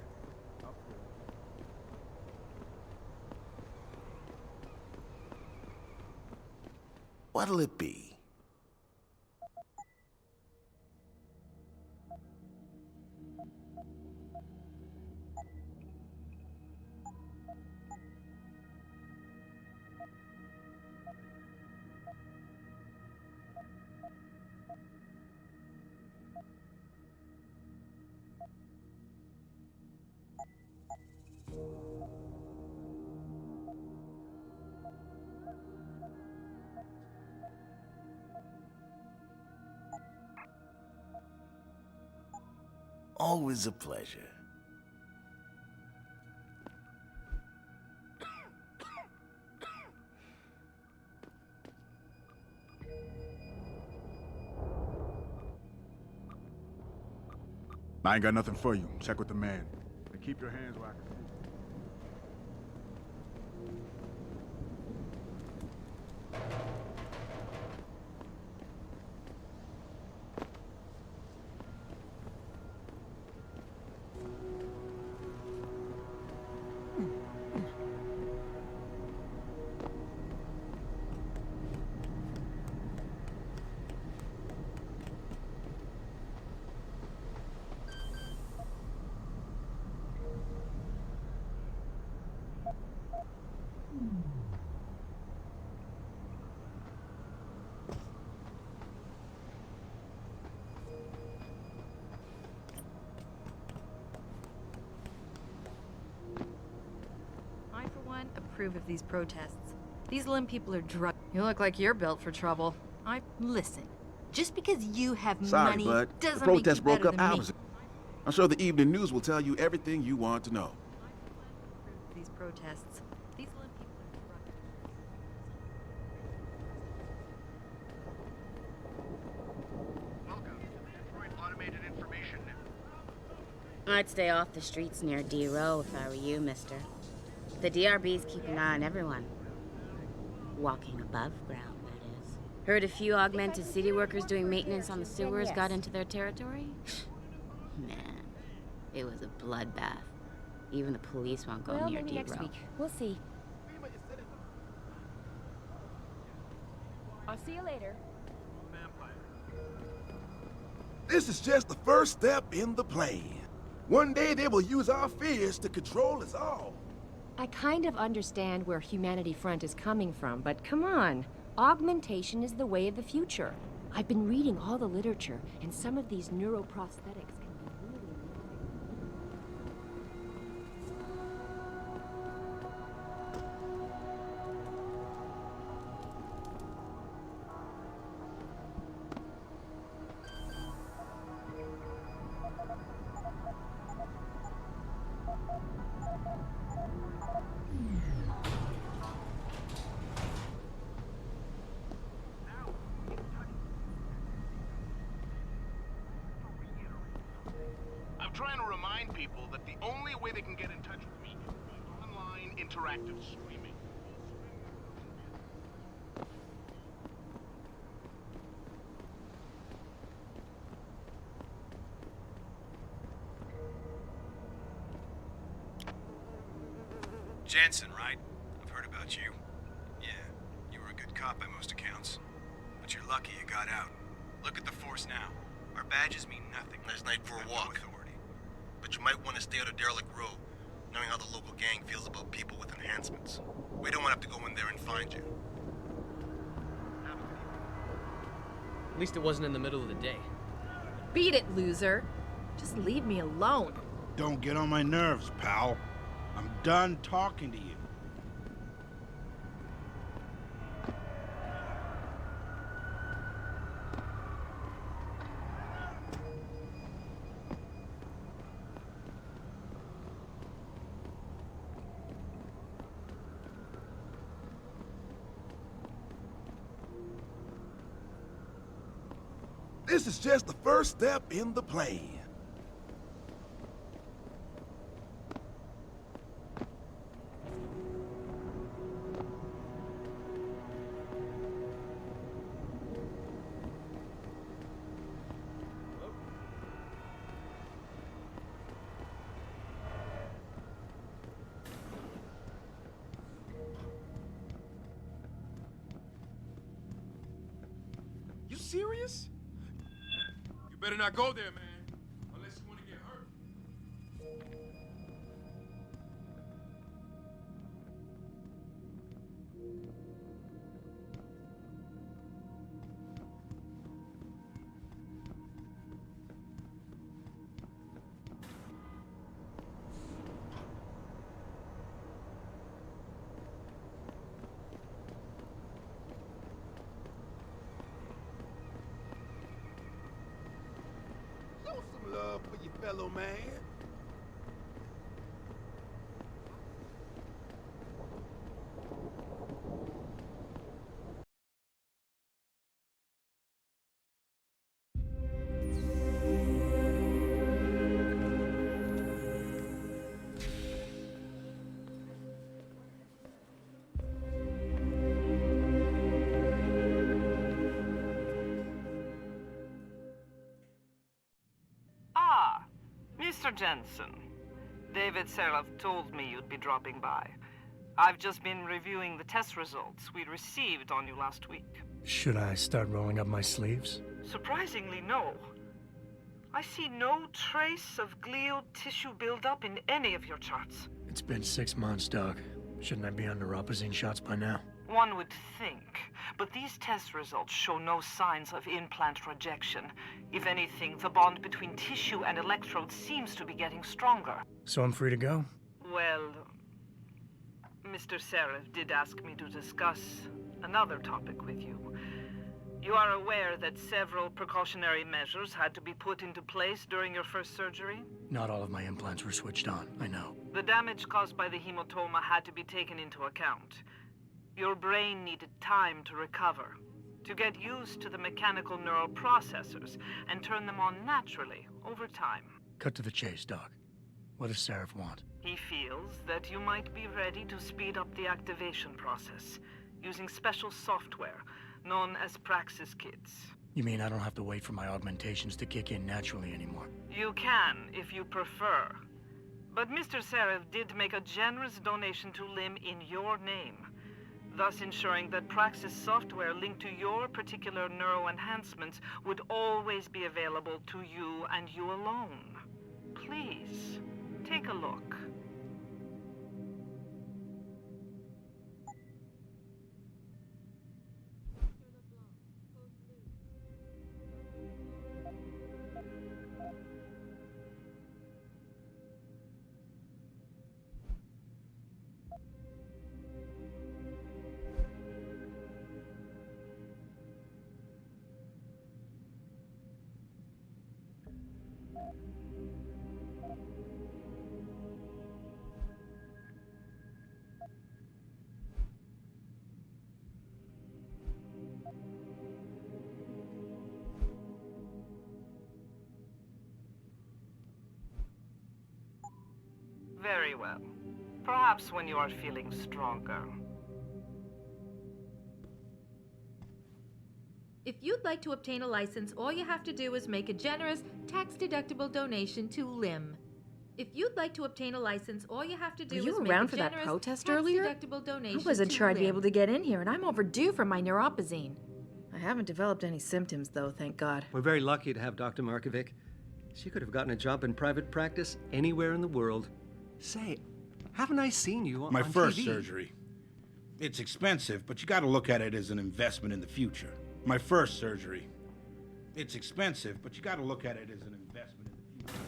What'll it be? Always a pleasure. I ain't got nothing for you. Check with the man. And keep your hands where I can see. I, for one, approve of these protests. These Lim people are drug. You look like you're built for trouble. Listen. Just because you have Sorry, money bud. doesn't The make you protest broke better up than me. hours ago. I'm sure the evening news will tell you everything you want to know. These protests. These Lim people are drug. I'd stay off the streets near D Row if I were you, mister. The DRB's keep an eye on everyone. Walking above ground, that is. Heard a few augmented city workers doing maintenance on the sewers got into their territory? Man, it was a bloodbath. Even the police won't go Well, near maybe D next Row. week. We'll see. I'll see you later. This is just the first step in the plan. One day they will use our fears to control us all. I kind of understand where Humanity Front is coming from, but come on. Augmentation is the way of the future. I've been reading all the literature, and some of these neuroprosthetics can be really amazing. I'm trying to remind people that the only way they can get in touch with me is by online interactive streaming. Jensen, right? I've heard about you. Yeah, you were a good cop by most accounts. But you're lucky you got out. Look at the force now. Our badges mean nothing. Nice night for a walk. No authority. But you might want to stay out of Derelict Row, knowing how the local gang feels about people with enhancements. We don't want to have to go in there and find you. At least it wasn't in the middle of the day. Beat it, loser. Just leave me alone. Don't get on my nerves, pal. I'm done talking to you. This is just the first step in the plan. You serious? You better not go there, man. Unless you want to get hurt. fellow man. Ah, Mr. Jensen. David Seraph told me you'd be dropping by. I've just been reviewing the test results we received on you last week. Should I start rolling up my sleeves? Surprisingly, no. I see no trace of glial tissue buildup in any of your charts. It's been 6 months, Doc. Shouldn't I be on neuropozyne shots by now? One would think, but these test results show no signs of implant rejection. If anything, the bond between tissue and electrodes seems to be getting stronger. So I'm free to go? Well, Mr. Seraph did ask me to discuss another topic with you. You are aware that several precautionary measures had to be put into place during your first surgery? Not all of my implants were switched on, I know. The damage caused by the hematoma had to be taken into account. Your brain needed time to recover, to get used to the mechanical neural processors and turn them on naturally over time. Cut to the chase, Doc. What does Seraph want? He feels that you might be ready to speed up the activation process using special software known as Praxis Kits. You mean I don't have to wait for my augmentations to kick in naturally anymore? You can, if you prefer. But Mr. Seraph did make a generous donation to LIM in your name, thus ensuring that Praxis software linked to your particular neuroenhancements would always be available to you and you alone. Please, take a look. Very well. Perhaps when you are feeling stronger. If you'd like to obtain a license, all you have to do is make a generous, tax-deductible donation to LIM. If you'd like to obtain a license, all you have to do Were is you make around a for that generous, protest earlier? tax-deductible donation I wasn't to sure I'd be LIM. able to get in here, and I'm overdue for my neuropozyne. I haven't developed any symptoms, though, thank God. We're very lucky to have Dr. Markovic. She could have gotten a job in private practice anywhere in the world. Say, haven't I seen you on My first TV? surgery. It's expensive, but you gotta look at it as an investment in the future. My first surgery. It's expensive, but you gotta look at it as an investment in the future.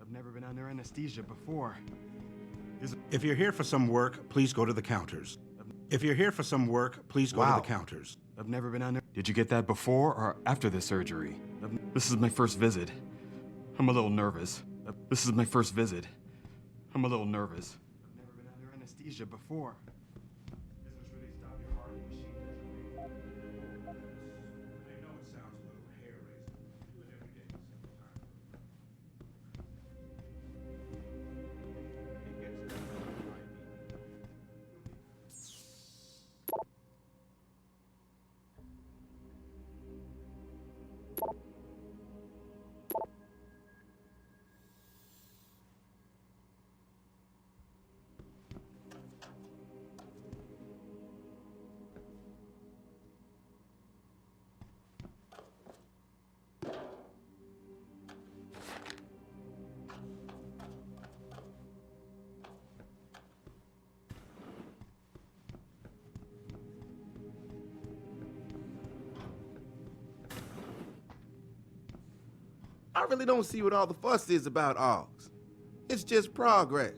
I've never been under anesthesia before. If you're here for some work, please go to the counters. If you're here for some work, please go to the counters. I've never been under... Did you get that before or after the surgery? This is my first visit. I'm a little nervous. This is my first visit. I'm a little nervous. I've never been under anesthesia before. Does this really stop your heart? Machine doesn't breathe. I know it sounds a little hair-raising. Do it every day several times. It gets better with IV. I really don't see what all the fuss is about AUGs. It's just progress.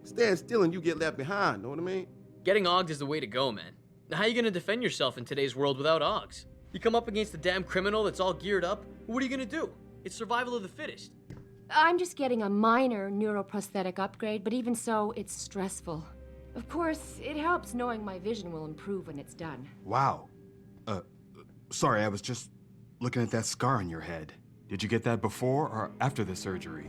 Stand still and you get left behind, know what I mean? Getting AUGs is the way to go, man. Now how are you gonna defend yourself in today's world without AUGs? You come up against a damn criminal that's all geared up, what are you gonna do? It's survival of the fittest. I'm just getting a minor neuroprosthetic upgrade, but even so, it's stressful. Of course, it helps knowing my vision will improve when it's done. Wow. Sorry, I was just looking at that scar on your head. Did you get that before or after the surgery?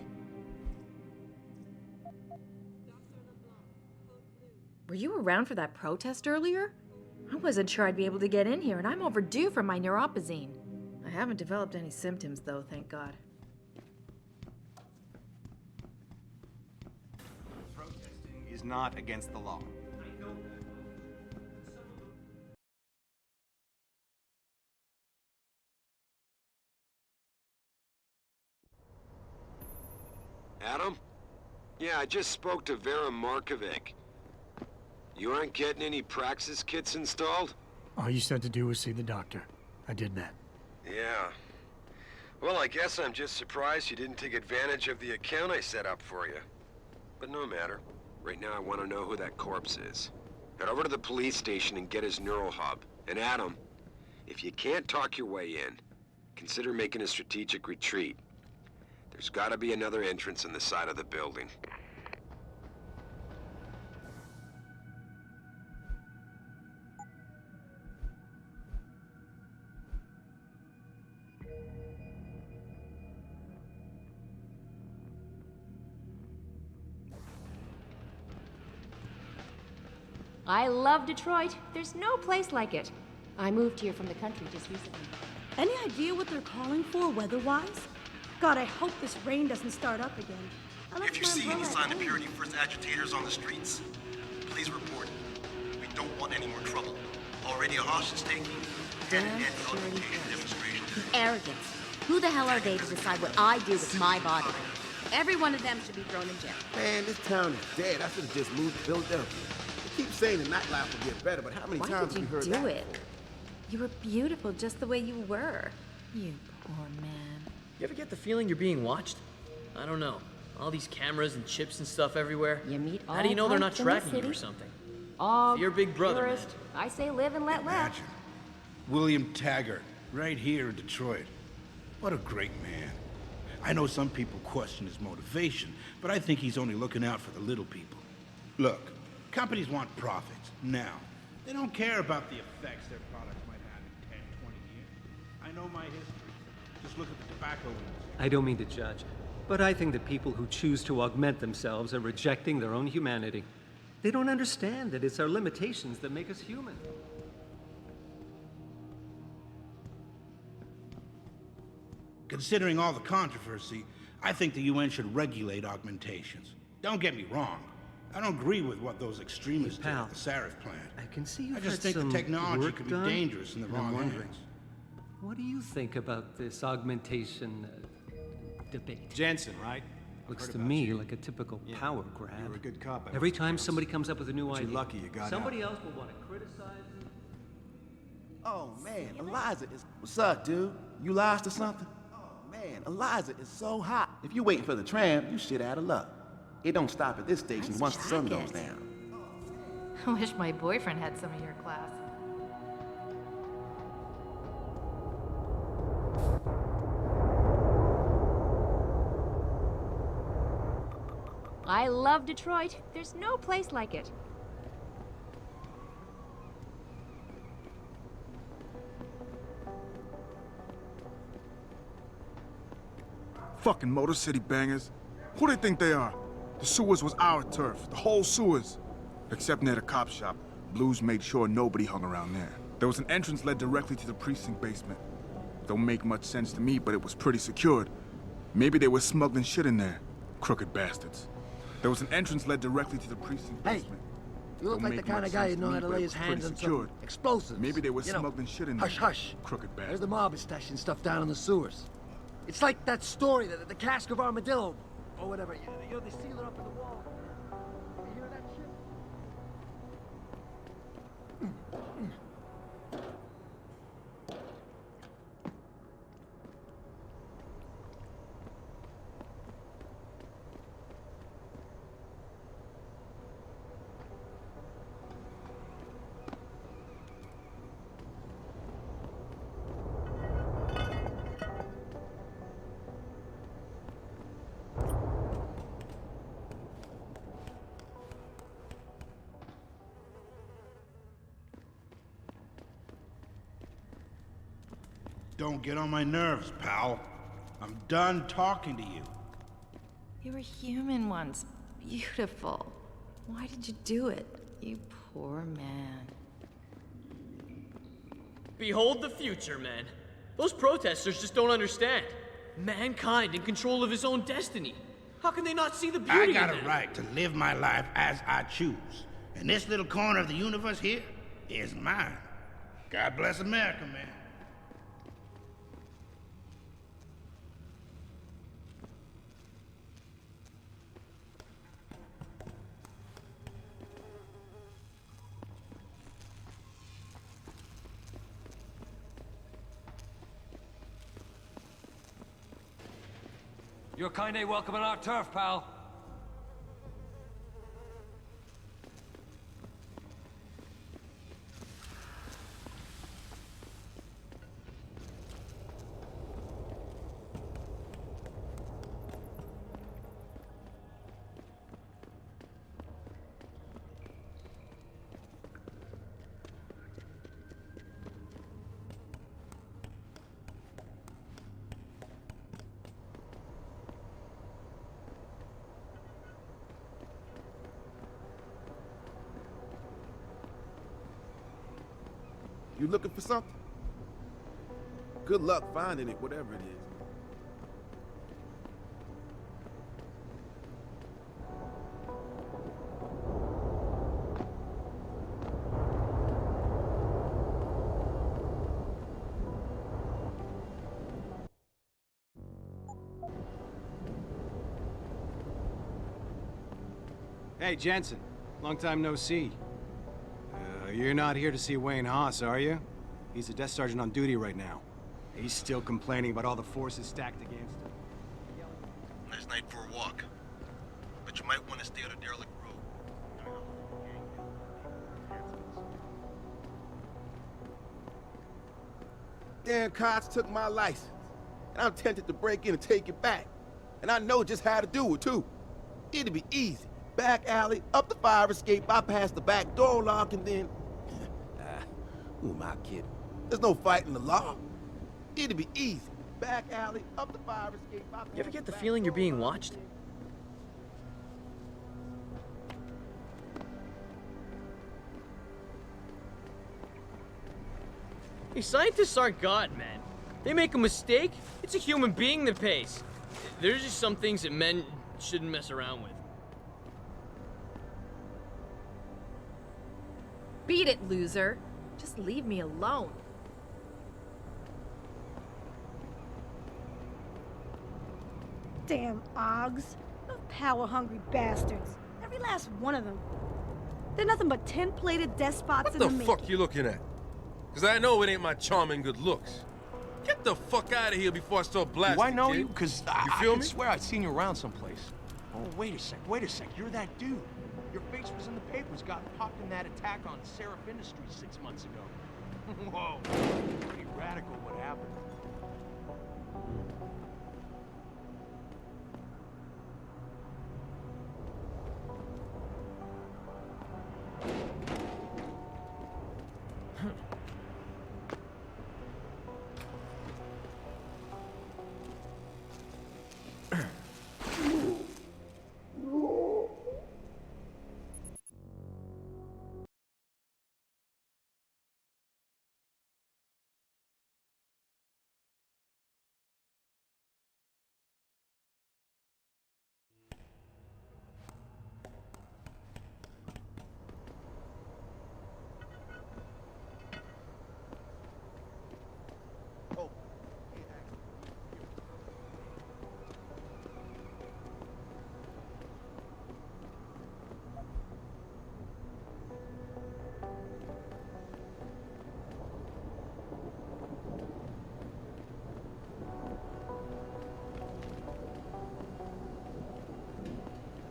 Were you around for that protest earlier? I wasn't sure I'd be able to get in here, and I'm overdue for my neuropazine. I haven't developed any symptoms, though, thank God. Protesting is not against the law. Adam? Yeah, I just spoke to Vera Markovic. You aren't getting any Praxis kits installed? All you said to do was see the doctor. I did that. Yeah. Well, I guess I'm just surprised you didn't take advantage of the account I set up for you. But no matter. Right now I want to know who that corpse is. Head over to the police station and get his neural hub. And Adam, if you can't talk your way in, consider making a strategic retreat. There's gotta be another entrance on the side of the building. I love Detroit. There's no place like it. I moved here from the country just recently. Any idea what they're calling for weather-wise? God, I hope this rain doesn't start up again. If you see any sign of Purity First agitators on the streets, please report it. We don't want any more trouble. Already a hostage taking and an anti-augmentation demonstration. The arrogance. Who the hell are they to decide what I do with my body? Every one of them should be thrown in jail. Man, this town is dead. I should have just moved to Philadelphia. They keep saying the nightlife will get better, but how many times have we heard that? Why did you do it? You were beautiful just the way you were. You poor man. You ever get the feeling you're being watched? I don't know. All these cameras and chips and stuff everywhere. You meet all How do you know they're not types in the tracking you or city. something? All Your big brother, man. purist. I say live and let live. Imagine. William Taggart, right here in Detroit. What a great man. I know some people question his motivation, but I think he's only looking out for the little people. Look, companies want profits, now. They don't care about the effects their products might have in 10, 20 years. I know my history. Just look at the tobacco industry. I don't mean to judge, but I think that people who choose to augment themselves are rejecting their own humanity. They don't understand that it's our limitations that make us human. Considering all the controversy, I think the UN should regulate augmentations. Don't get me wrong. I don't agree with what those extremists did at the Sarif plant. I can see you've I just had think the some technology work could be done, dangerous in the and I'm wrong wondering, hands. what do you think about this augmentation debate? Jensen, right? Looks Heard to about me you. like a typical power grab. You were a good cop. by Every most time accounts. somebody comes up with a new But idea, you're lucky you got somebody out. else will want to criticize it. Oh, man, Eliza is... What's up, dude? You lost or something? Oh, man, Eliza is so hot. If you waiting for the tram, you shit out of luck. It don't stop at this station once the sun goes down. I wish my boyfriend had some of your class. I love Detroit. There's no place like it. Fucking Motor City bangers. Who they think they are? The sewers was our turf, the whole sewers. Except near the cop shop, Blues made sure nobody hung around there. There was an entrance led directly to the precinct basement. Don't make much sense to me, but it was pretty secured. Maybe they were smuggling shit in there. Crooked bastards. There was an entrance led directly to the precinct basement. You look Don't like the make kind much of guy sense who to know me, how to but lay it his was pretty hands on secured. some explosives. Maybe they were You know, smuggling shit in hush, there. hush. Crooked There's bastards. the mob is stashing stuff down in the sewers. It's like that story, the cask of armadillo, or whatever. You know, they seal it up in the wall. You hear that shit? don't get on my nerves, pal. I'm done talking to you. You were human once. Beautiful. Why did you do it? You poor man. Behold the future, man. Those protesters just don't understand. Mankind in control of his own destiny. How can they not see the beauty I got in a that? right to live my life as I choose. And this little corner of the universe here is mine. God bless America, man. You're kinda welcome on our turf, pal. You looking for something? Good luck finding it, whatever it is. Hey, Jensen. Long time no see. You're not here to see Wayne Haas, are you? He's a desk sergeant on duty right now. He's still complaining about all the forces stacked against him. Nice night for a walk. But you might want to stay on a derelict road. Damn cops took my license. And I'm tempted to break in and take it back. And I know just how to do it, too. It'd be easy. Back alley, up the fire escape, bypass the back door lock, and then... who am I kidding? There's no fighting the law. It'd be easy. Back alley, up the fire escape, bypass You ever get the feeling you're being watched? Hey, scientists aren't God, man. They make a mistake, it's a human being that pays. There's just some things that men shouldn't mess around with. Beat it, loser. Just leave me alone. Damn Ogs. Those power-hungry bastards. Every last one of them. They're nothing but tin-plated despots in the What the making. fuck you looking at? Because I know it ain't my charming good looks. Get the fuck out of here before I start blasting, Do I know kid. you? Because you I feel could me? swear I'd seen you around someplace. Oh, wait a sec. You're that dude. Your face was in the papers, got popped in that attack on Seraph Industries 6 months ago. Whoa, pretty radical what happened.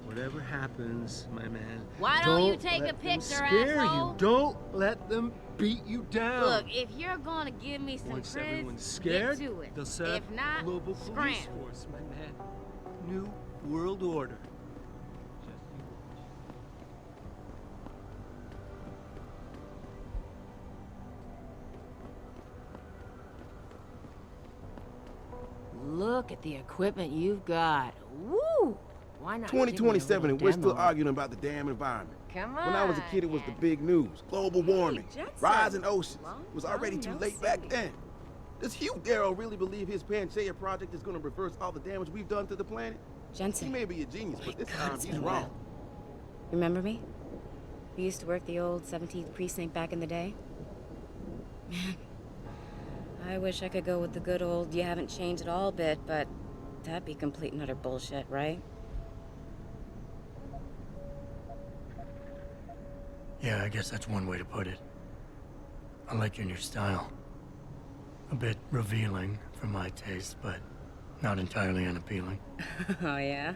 Whatever happens, my man. Why don't you let take a them picture, scare asshole? you. Don't let them beat you down. Look, if you're gonna give me some Once Chris, everyone's scared, get to it. they'll set up If not, global police scram. force, my man. New world order. Look at the equipment you've got. Woo! Why not? 2027 and we're still arguing about the damn environment. Come When I was a kid, it was the big news. Global warming, rising oceans. It was already too late back then. Does Hugh Darrow really believe his Pangaea project is going to reverse all the damage we've done to the planet? Jensen. He may be a genius, but this time he's wrong. Remember me? We used to work the old 17th precinct back in the day. Man, I wish I could go with the good old you haven't changed at all bit, but that'd be complete and utter bullshit, right? Yeah, I guess that's one way to put it. I like your new style. A bit revealing for my taste, but not entirely unappealing. Oh, yeah?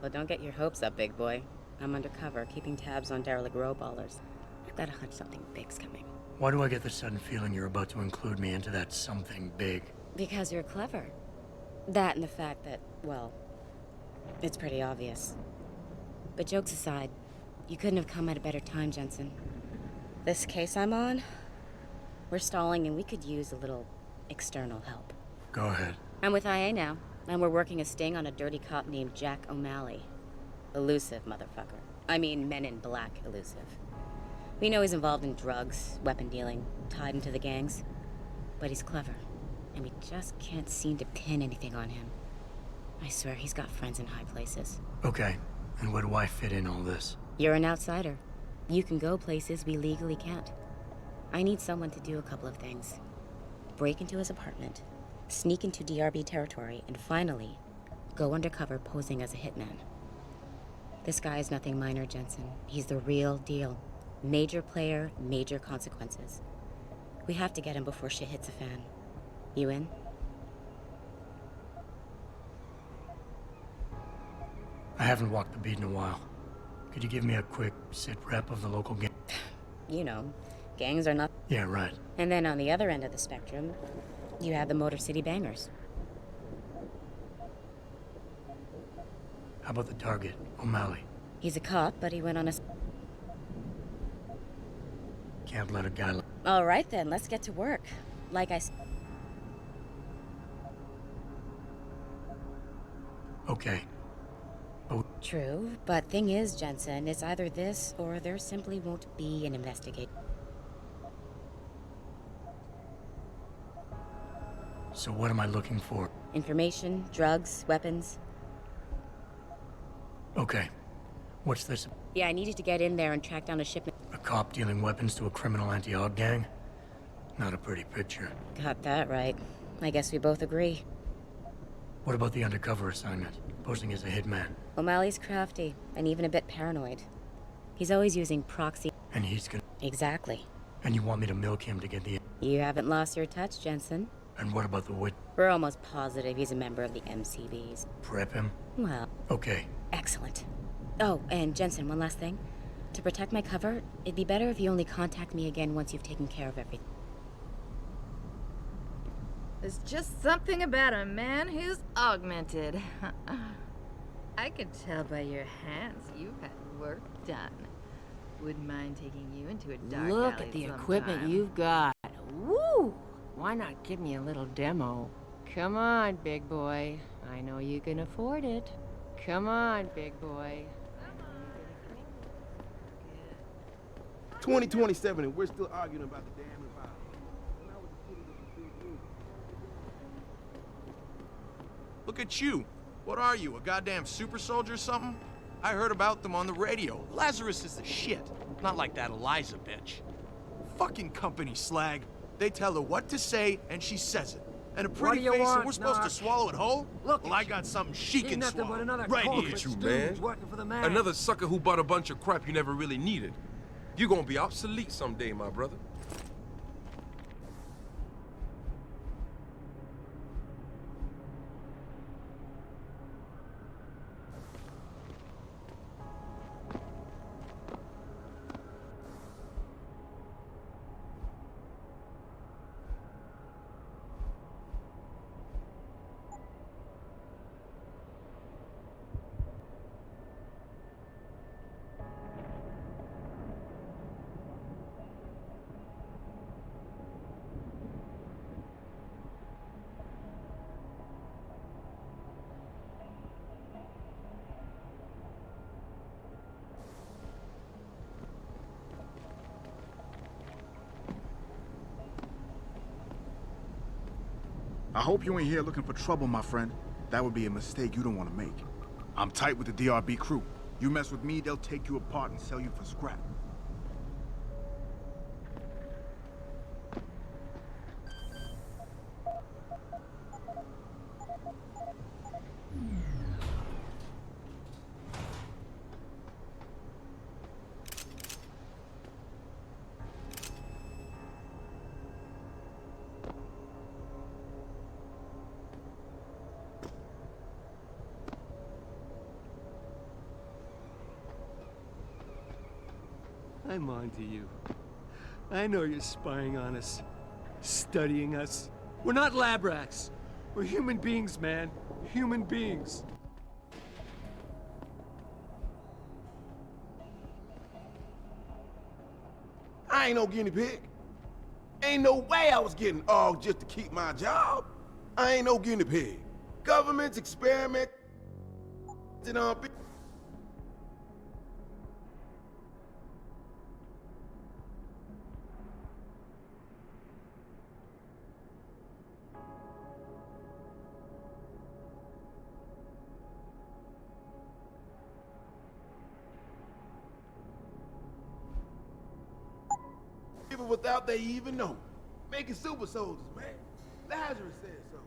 Well, don't get your hopes up, big boy. I'm undercover, keeping tabs on derelict row-ballers. I've got a hunch something big's coming. Why do I get the sudden feeling you're about to include me into that something big? Because you're clever. That and the fact that, well, it's pretty obvious. But jokes aside, you couldn't have come at a better time, Jensen. This case I'm on, we're stalling and we could use a little external help. Go ahead. I'm with IA now, and we're working a sting on a dirty cop named Jack O'Malley. Elusive motherfucker. I mean, Men in Black elusive. We know he's involved in drugs, weapon dealing, tied into the gangs. But he's clever, and we just can't seem to pin anything on him. I swear he's got friends in high places. Okay, and where do I fit in all this? You're an outsider. You can go places we legally can't. I need someone to do a couple of things. Break into his apartment, sneak into DRB territory, and finally, go undercover posing as a hitman. This guy is nothing minor, Jensen. He's the real deal. Major player, major consequences. We have to get him before shit hits the fan. You in? I haven't walked the beat in a while. Could you give me a quick sit rep of the local gang? You know, gangs are not... Yeah, right. And then on the other end of the spectrum, you have the Motor City Bangers. How about the target, O'Malley? He's a cop, but he went on a... Can't let a guy like... All right then, let's get to work. Like I... Okay. Oh. True, but thing is, Jensen, it's either this or there simply won't be an investigation. So what am I looking for? Information, drugs, weapons. Okay. What's this? Yeah, I need you to get in there and track down a shipment. A cop dealing weapons to a criminal anti-aug gang? Not a pretty picture. Got that right. I guess we both agree. What about the undercover assignment? Posing as a hitman? O'Malley's crafty, and even a bit paranoid. He's always using proxy... And he's gonna... Exactly. And you want me to milk him to get the... You haven't lost your touch, Jensen. And what about the wit? We're almost positive he's a member of the MCBs. Prep him? Well... Okay. Excellent. Oh, and Jensen, one last thing. To protect my cover, it'd be better if you only contact me again once you've taken care of everything. There's just something about a man who's augmented. I could tell by your hands you've had work done. Wouldn't mind taking you into a dark Look alley at the sometime. equipment you've got. Woo! Why not give me a little demo? Come on, big boy. I know you can afford it. Come on, big boy. 2027 and we're still arguing about the damn environment. When I was a kid, it was a big news. Look at you. What are you, a goddamn super soldier or something? I heard about them on the radio. Lazarus is the shit. Not like that Eliza bitch. Fucking company slag. They tell her what to say, and she says it. And a pretty face, and we're supposed to swallow it whole? Look, well, I got something she can nothing swallow. but another Right corporate here. Look at you, stooge man. working for the man. Another sucker who bought a bunch of crap you never really needed. You're gonna be obsolete someday, my brother. I hope you ain't here looking for trouble, my friend. That would be a mistake you don't want to make. I'm tight with the DRB crew. You mess with me, they'll take you apart and sell you for scrap. I'm on to you. I know you're spying on us, studying us. We're not lab rats. We're human beings, man. Human beings. I ain't no guinea pig. Ain't no way I was getting ogged just to keep my job. I ain't no guinea pig. Governments experiment on people. Without they even know. Making super soldiers, man. Lazarus said so.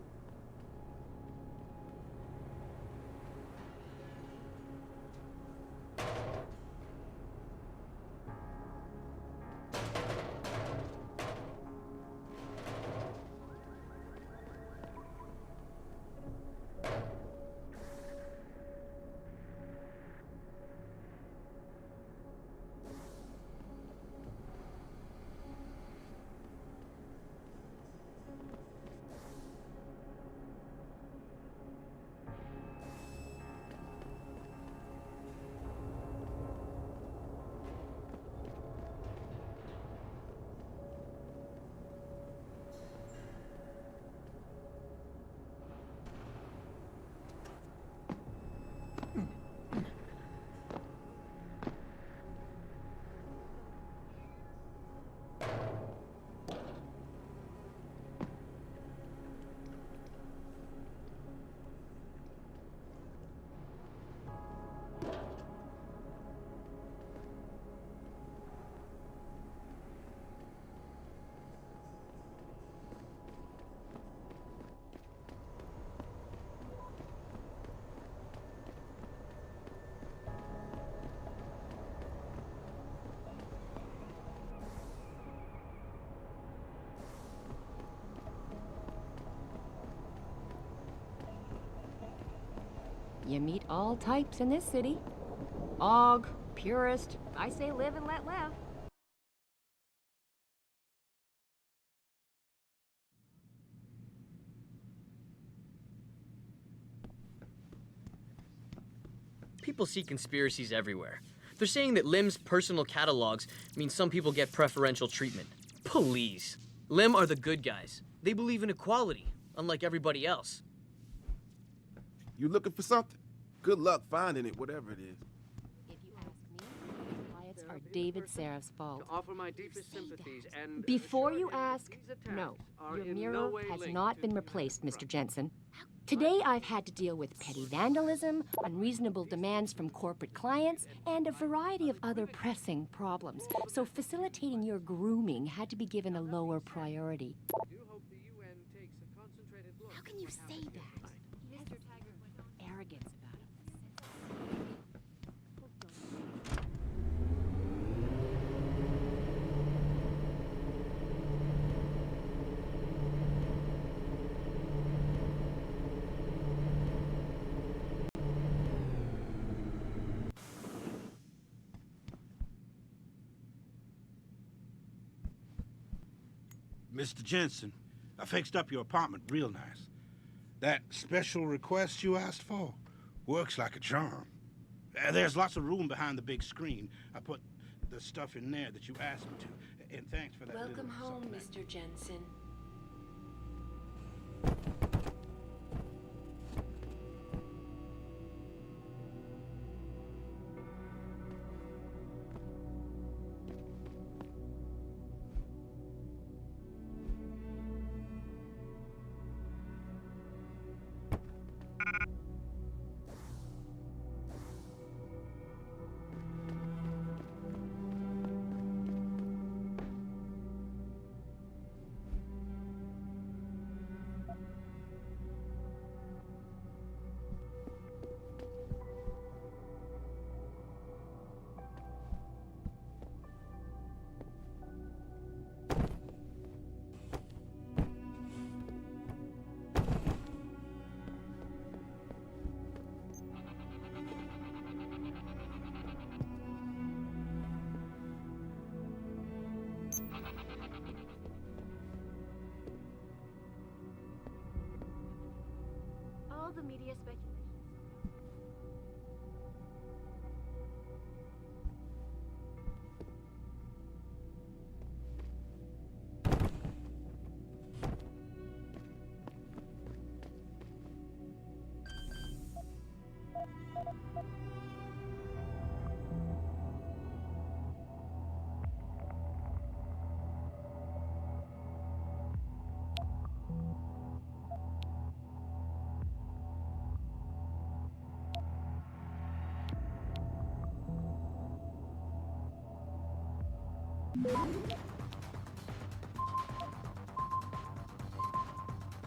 You meet all types in this city. Og, purist, I say live and let live. People see conspiracies everywhere. They're saying that Lim's personal catalogs mean some people get preferential treatment. Please. Lim are the good guys. They believe in equality, unlike everybody else. You looking for something? Good luck finding it, whatever it is. If you ask me, these riots are David Seraf's fault. Offer my deepest sympathies and Before you ask, no, your mirror has not been replaced, Mr. Jensen. Today I've had to deal with petty vandalism, unreasonable demands from corporate clients, and a variety of other pressing problems. So facilitating your grooming had to be given a lower priority. How can you say that? Arrogance about him. Mr. Jensen, I fixed up your apartment real nice. That special request you asked for works like a charm. There's lots of room behind the big screen. I put the stuff in there that you asked me to. And thanks for that. Welcome home, Mr. Jensen. all the media speculations.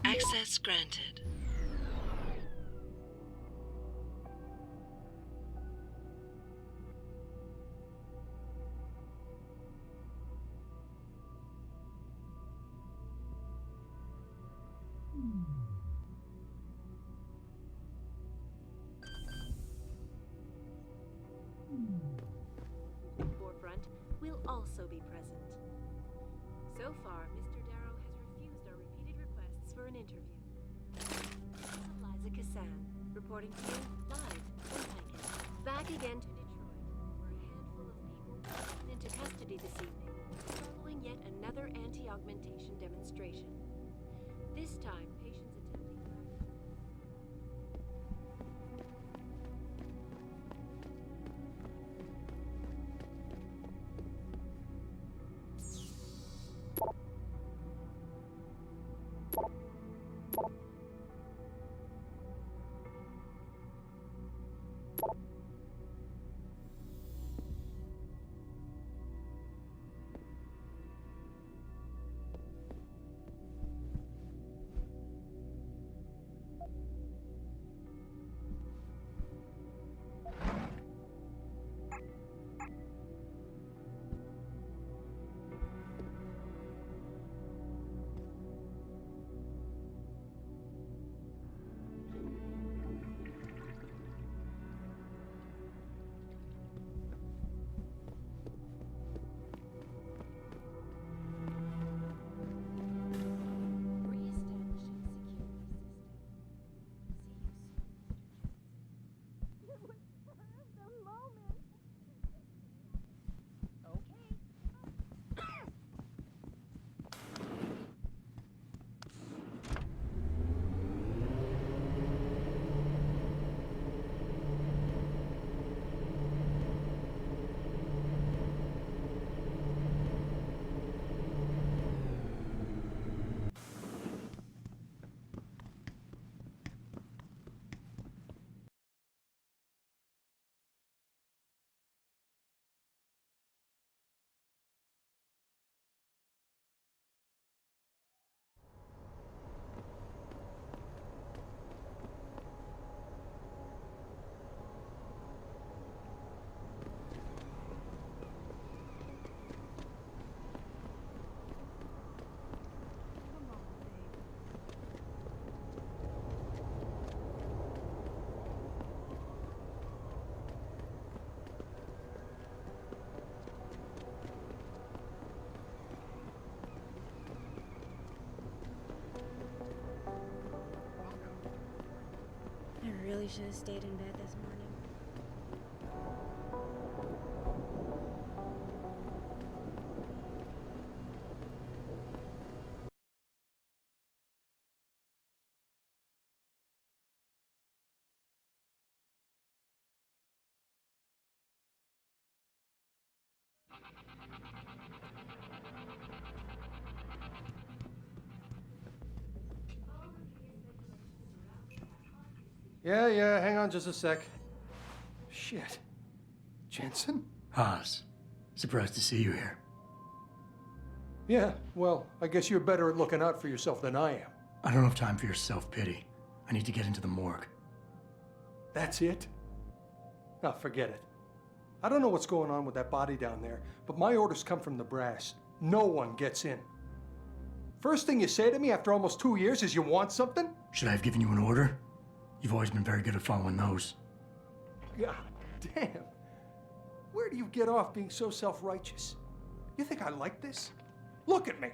Access granted. Forefront will also be present. So far, Mr. Darrow has refused our repeated requests for an interview. This is Eliza Kassan, reporting to you live from Lincoln. Back again to Detroit, where a handful of people were taken into custody this evening, following yet another anti-augmentation demonstration. This time, patients attempting to... I really should have stayed in bed this morning. Yeah, hang on just a sec. Shit. Jensen? Haas, surprised to see you here. Yeah, well, I guess you're better at looking out for yourself than I am. I don't have time for your self-pity. I need to get into the morgue. That's it? Oh, forget it. I don't know what's going on with that body down there, but my orders come from the brass. No one gets in. First thing you say to me after almost 2 years is you want something? Should I have given you an order? You've always been very good at following those. God damn. Where do you get off being so self-righteous? You think I like this? Look at me.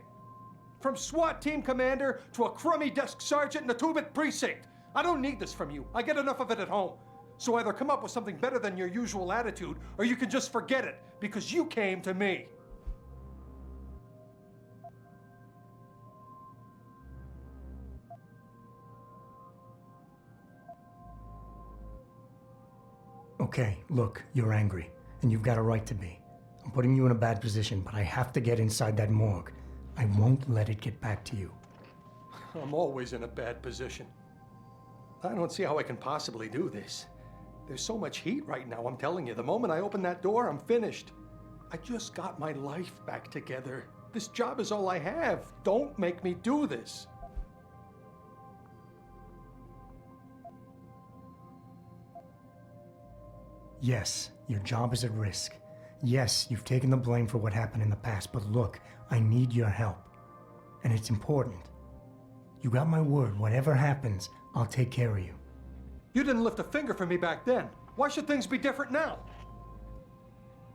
From SWAT team commander to a crummy desk sergeant in the 2-bit precinct. I don't need this from you. I get enough of it at home. So either come up with something better than your usual attitude, or you can just forget it, because you came to me. Okay, look, you're angry, and you've got a right to be. I'm putting you in a bad position, but I have to get inside that morgue. I won't let it get back to you. I'm always in a bad position. I don't see how I can possibly do this. There's so much heat right now, I'm telling you. The moment I open that door, I'm finished. I just got my life back together. This job is all I have. Don't make me do this. Yes, your job is at risk. Yes, you've taken the blame for what happened in the past, but look, I need your help. And it's important. You got my word, whatever happens, I'll take care of you. You didn't lift a finger for me back then. Why should things be different now?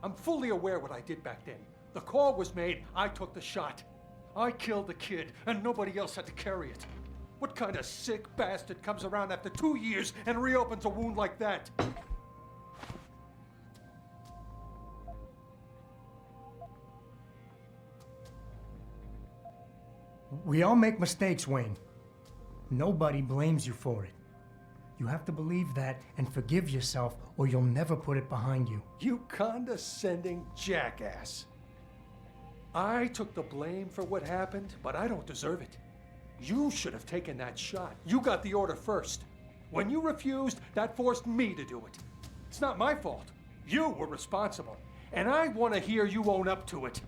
I'm fully aware what I did back then. The call was made, I took the shot. I killed the kid, and nobody else had to carry it. What kind of sick bastard comes around after 2 years and reopens a wound like that? We all make mistakes, Wayne. Nobody blames you for it. You have to believe that and forgive yourself, or you'll never put it behind you. You condescending jackass. I took the blame for what happened, but I don't deserve it. You should have taken that shot. You got the order first. When you refused, that forced me to do it. It's not my fault. You were responsible. And I want to hear you own up to it.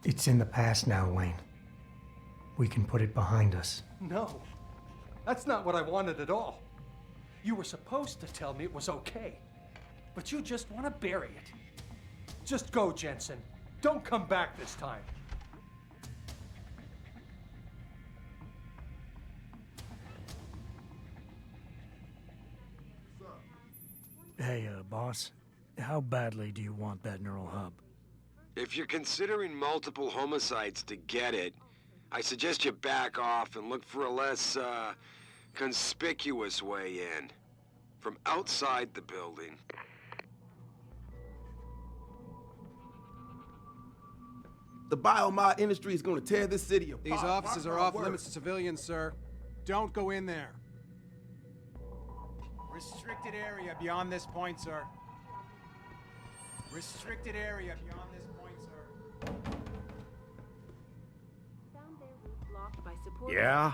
It's in the past now, Wayne. We can put it behind us. No, that's not what I wanted at all. You were supposed to tell me it was okay, but you just want to bury it. Just go, Jensen. Don't come back this time. Hey, boss, how badly do you want that neural hub? If you're considering multiple homicides to get it, I suggest you back off and look for a less, conspicuous way in. From outside the building. The biomod industry is gonna tear this city apart. These offices Mark are my off words. limits to civilians, sir. Don't go in there. Restricted area beyond this point, sir. Restricted area beyond this point, sir. Found their route blocked by support. Yeah?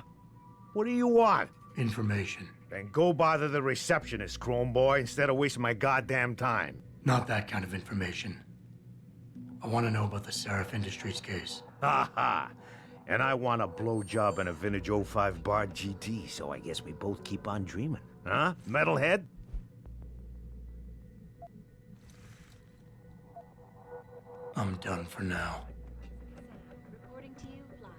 What do you want? Information. Then go bother the receptionist, Chrome Boy, instead of wasting my goddamn time. Not that kind of information. I want to know about the Seraph Industries case. Ha ha! And I want a blowjob and a vintage 05 Bard GT, so I guess we both keep on dreaming. Huh, metalhead? I'm done for now. Reporting to you live.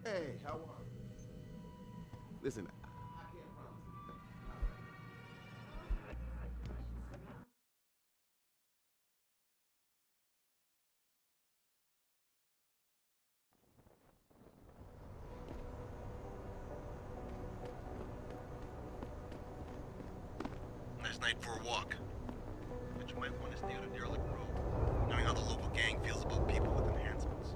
Hey, how are you? Listen, I can't promise Nice night for a walk. But you might want to stay on a derelict road, knowing how the local gang feels about people with enhancements.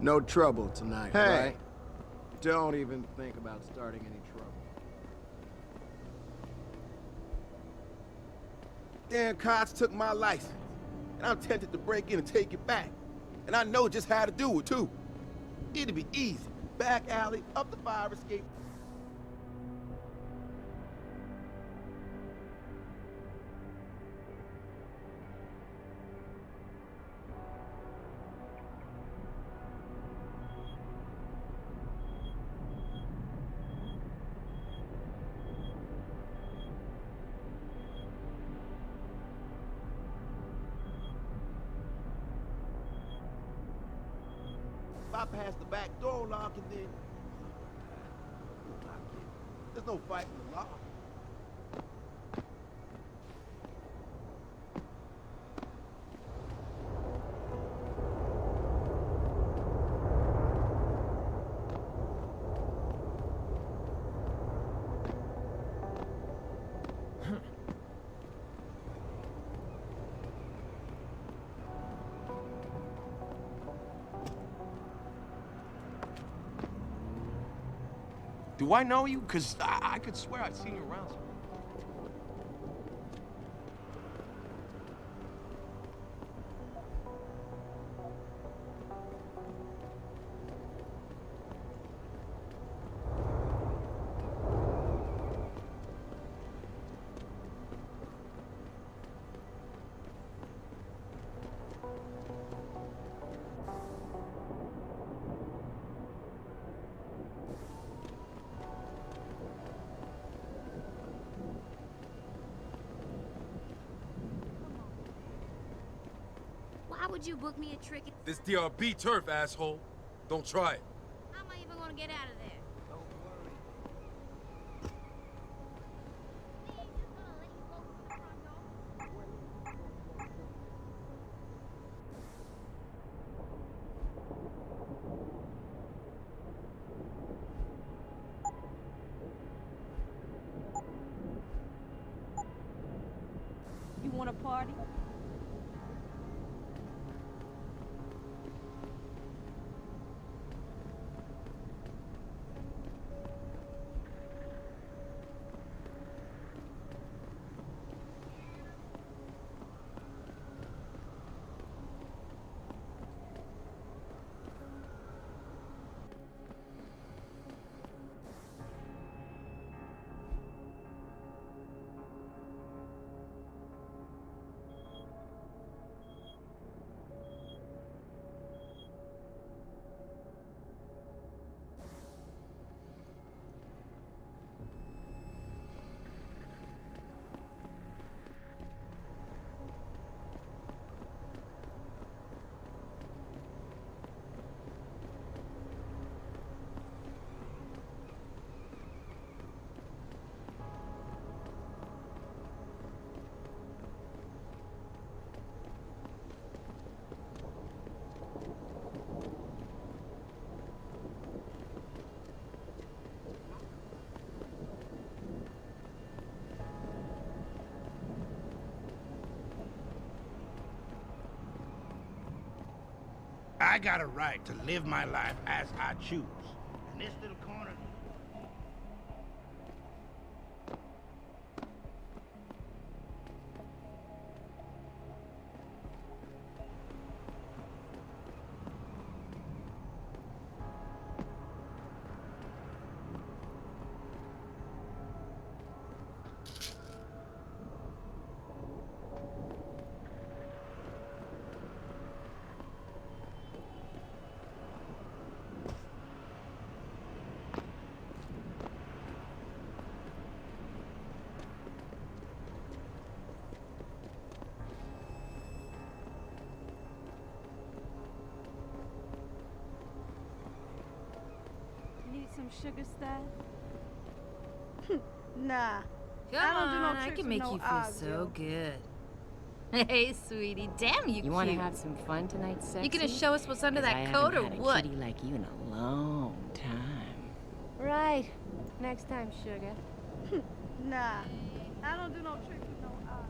No trouble tonight, Hey. right? Don't even think about starting any trouble. Damn cops took my license. And I'm tempted to break in and take it back. And I know just how to do it, too. It'd be easy. Back alley, up the fire escape. Bypass the back door lock and then... There's no fighting the lock. Do I know you? Because I could swear I'd seen you around somewhere. Why would you book me a trick? This DRB turf, asshole. Don't try it. How am I even gonna get out of there? You want a party? I got a right to live my life as I choose. And this little corner... Need some sugar stash? Nah. Come I don't do no on, I tricks can with make no you feel eyes, so yo. good. Hey, sweetie, damn you You want to cute. have some fun tonight, sexy? You gonna show us what's under 'Cause that I coat or haven't had what? a kitty like you in a long time. Right. Next time, sugar. Nah. I don't do no tricks with no eyes.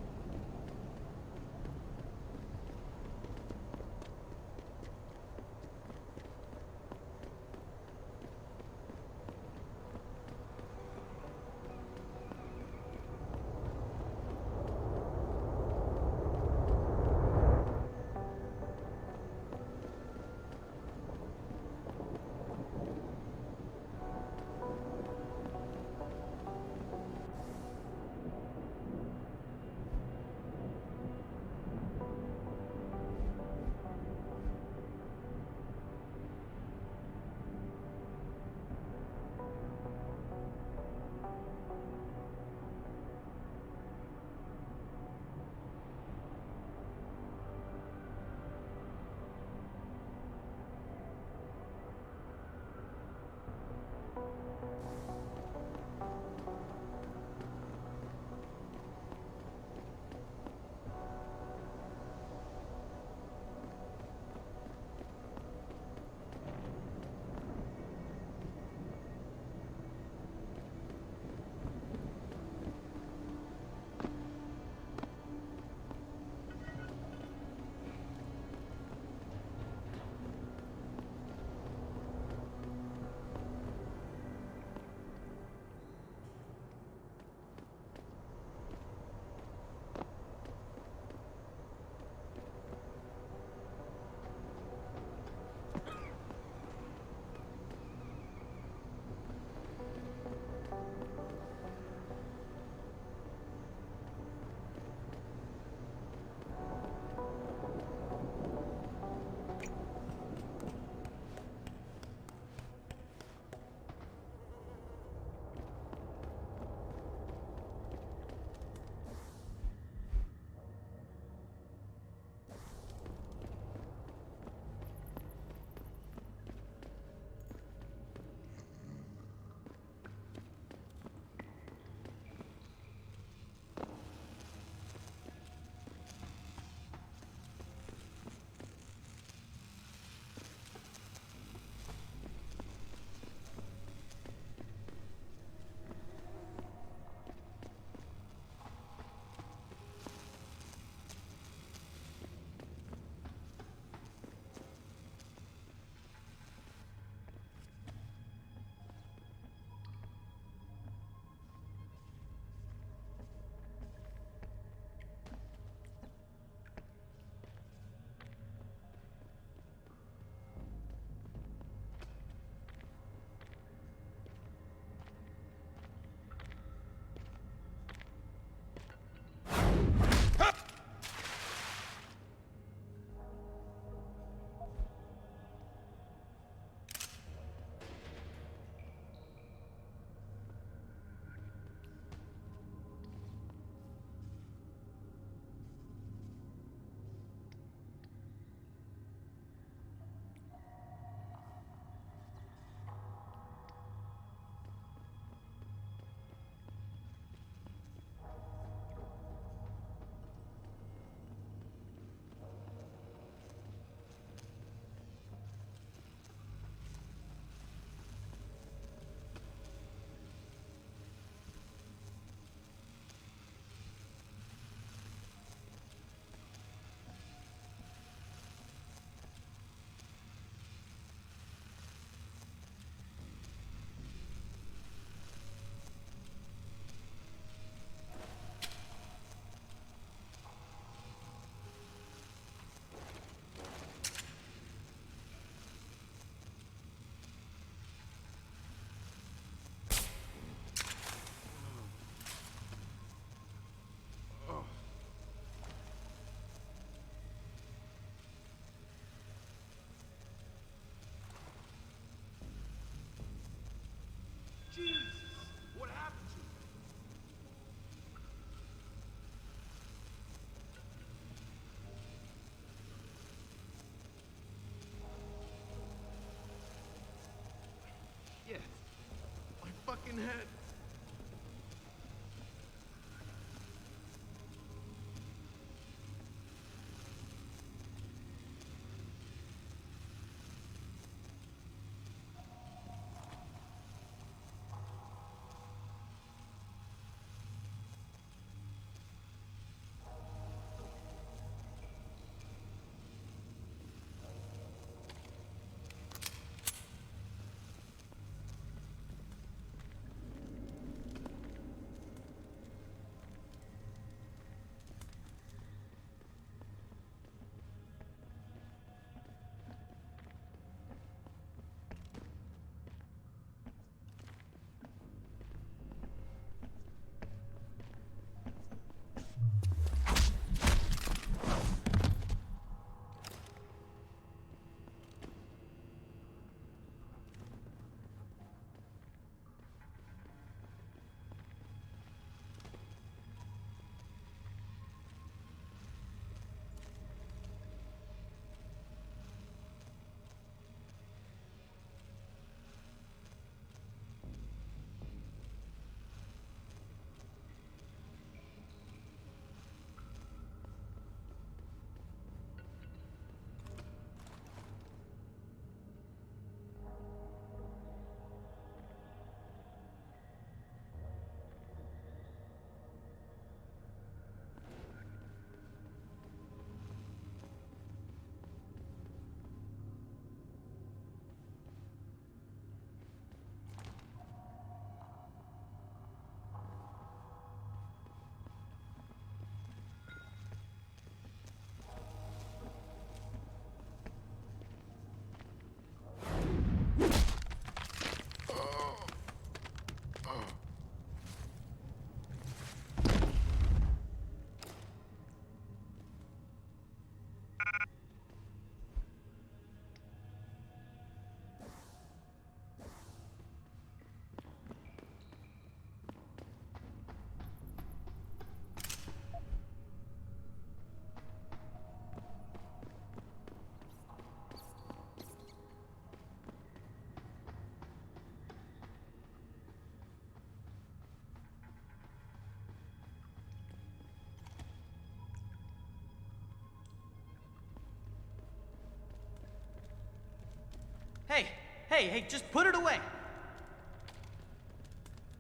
Hey, just put it away.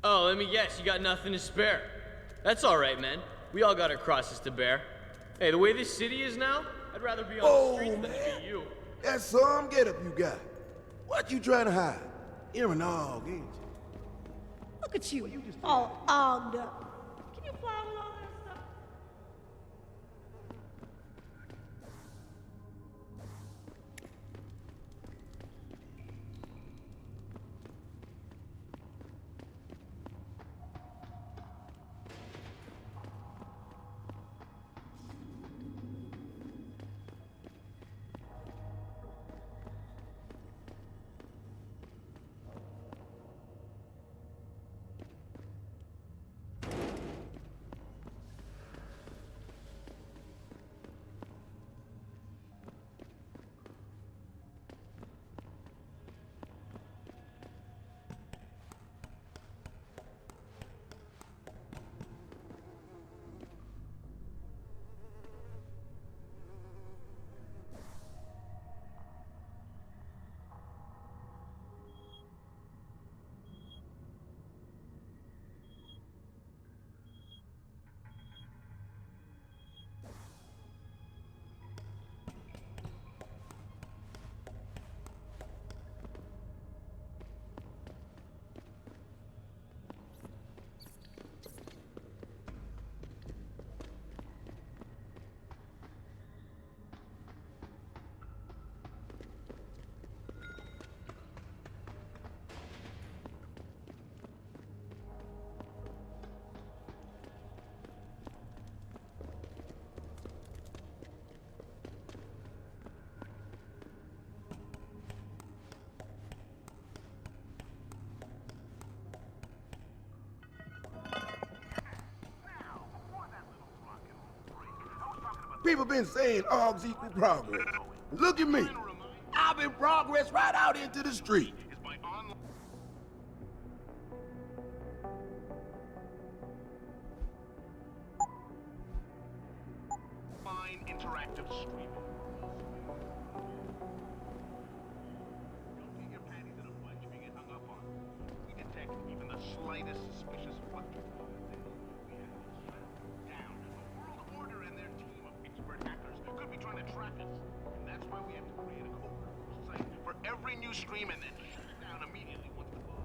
Oh, let me guess, you got nothing to spare. That's all right, man. We all got our crosses to bear. Hey, the way this city is now, I'd rather be on the streets than to be you. That's some getup you got. What you trying to hide? You're an og, ain't you? Look at you, all ogged up. Can you fly with all that stuff? People been saying Ogs equal progress. Look at me. I've been progress right out into the street. Interactive streaming. Don't get your panties in a bunch if you get hung up on. We detect even the slightest suspicious fluctuation. We have it down. The World Order and their team of expert hackers could be trying to track us. And that's why we have to create a code site for every new stream and then shut it down immediately once the bug.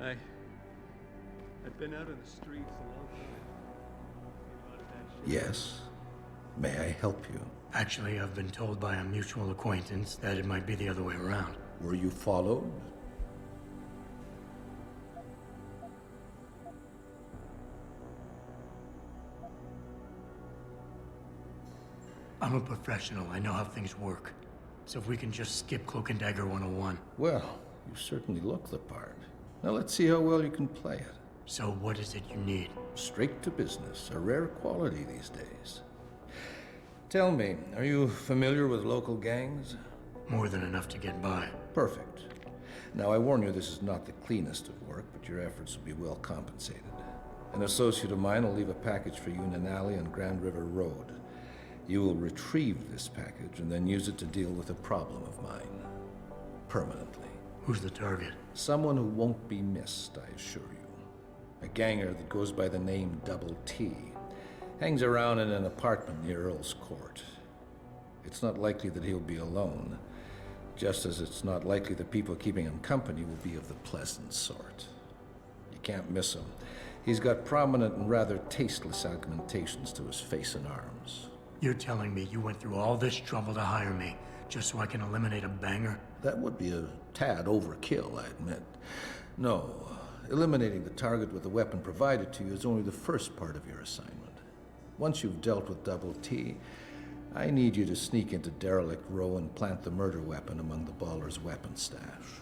I've been out on the streets a long time. Seen a lot of that shit. Yes. May I help you? Actually, I've been told by a mutual acquaintance that it might be the other way around. Were you followed? I'm a professional. I know how things work. So if we can just skip Cloak and Dagger 101. Well, you certainly look the part. Now let's see how well you can play it. So what is it you need? Straight to business, a rare quality these days. Tell me, are you familiar with local gangs? More than enough to get by. Perfect. Now I warn you, this is not the cleanest of work, but your efforts will be well compensated. An associate of mine will leave a package for you in an alley on Grand River Road. You will retrieve this package and then use it to deal with a problem of mine. Permanently. Who's the target? Someone who won't be missed, I assure you. A ganger that goes by the name Double T. Hangs around in an apartment near Earl's Court. It's not likely that he'll be alone, just as it's not likely the people keeping him company will be of the pleasant sort. You can't miss him. He's got prominent and rather tasteless augmentations to his face and arms. You're telling me you went through all this trouble to hire me, just so I can eliminate a banger? That would be a tad overkill, I admit. No, eliminating the target with the weapon provided to you is only the first part of your assignment. Once you've dealt with Double T, I need you to sneak into Derelict Row and plant the murder weapon among the Baller's weapon stash.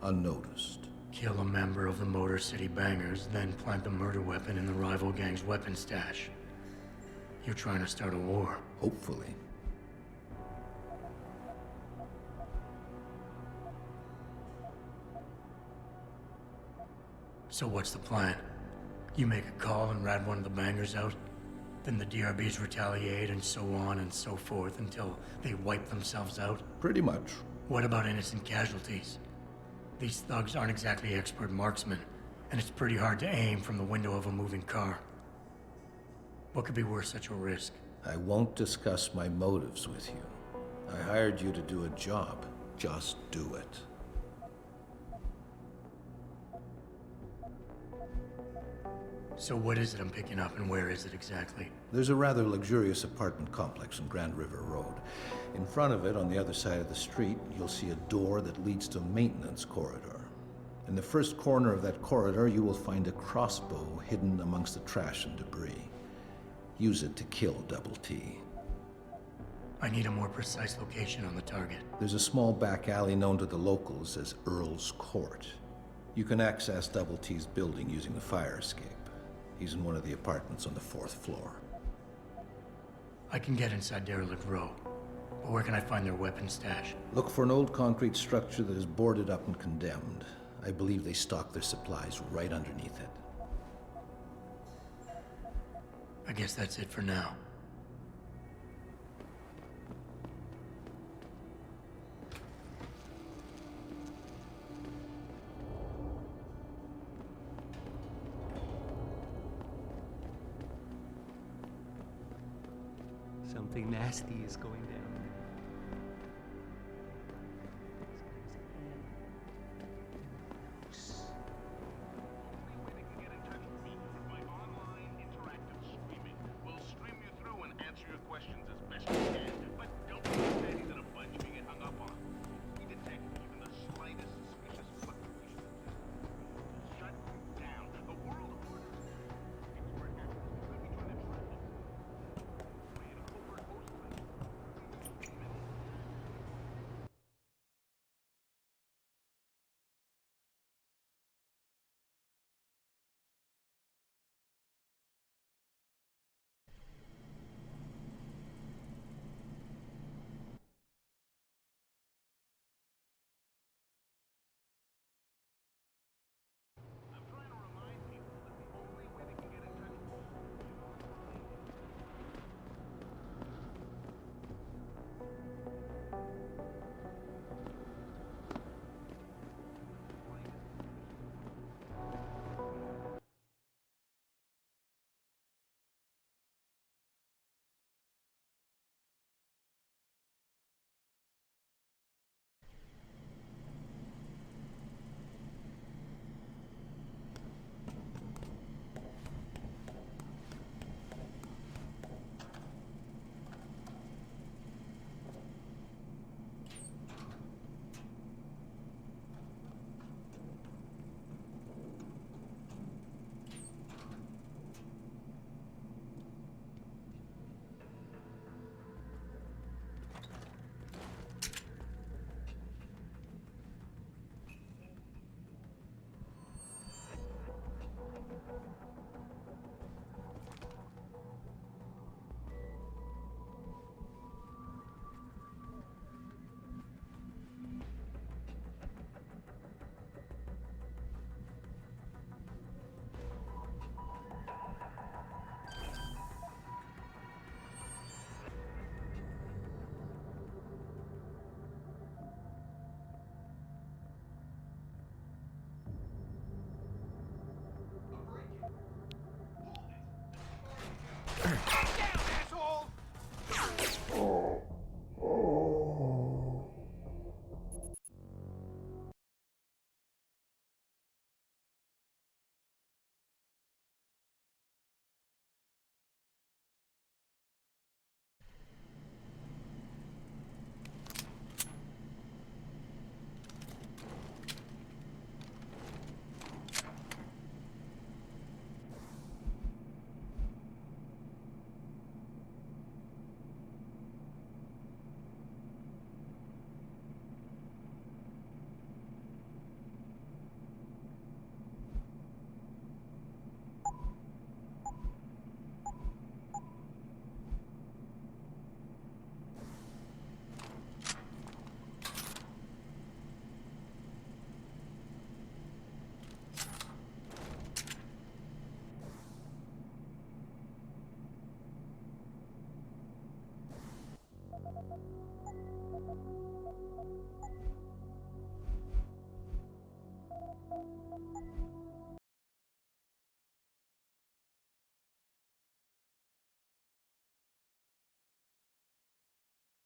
Unnoticed. Kill a member of the Motor City Bangers, then plant the murder weapon in the rival gang's weapon stash. You're trying to start a war. Hopefully. So what's the plan? You make a call and rat one of the bangers out? Then the DRBs retaliate and so on and so forth until they wipe themselves out? Pretty much. What about innocent casualties? These thugs aren't exactly expert marksmen, and it's pretty hard to aim from the window of a moving car. What could be worth such a risk? I won't discuss my motives with you. I hired you to do a job. Just do it. So what is it I'm picking up, and where is it exactly? There's a rather luxurious apartment complex on Grand River Road. In front of it, on the other side of the street, you'll see a door that leads to a maintenance corridor. In the first corner of that corridor, you will find a crossbow hidden amongst the trash and debris. Use it to kill Double T. I need a more precise location on the target. There's a small back alley known to the locals as Earl's Court. You can access Double T's building using the fire escape. He's in one of the apartments on the 4th floor. I can get inside Derelict Row, but where can I find their weapon stash? Look for an old concrete structure that is boarded up and condemned. I believe they stock their supplies right underneath it. I guess that's it for now. Something nasty is going down.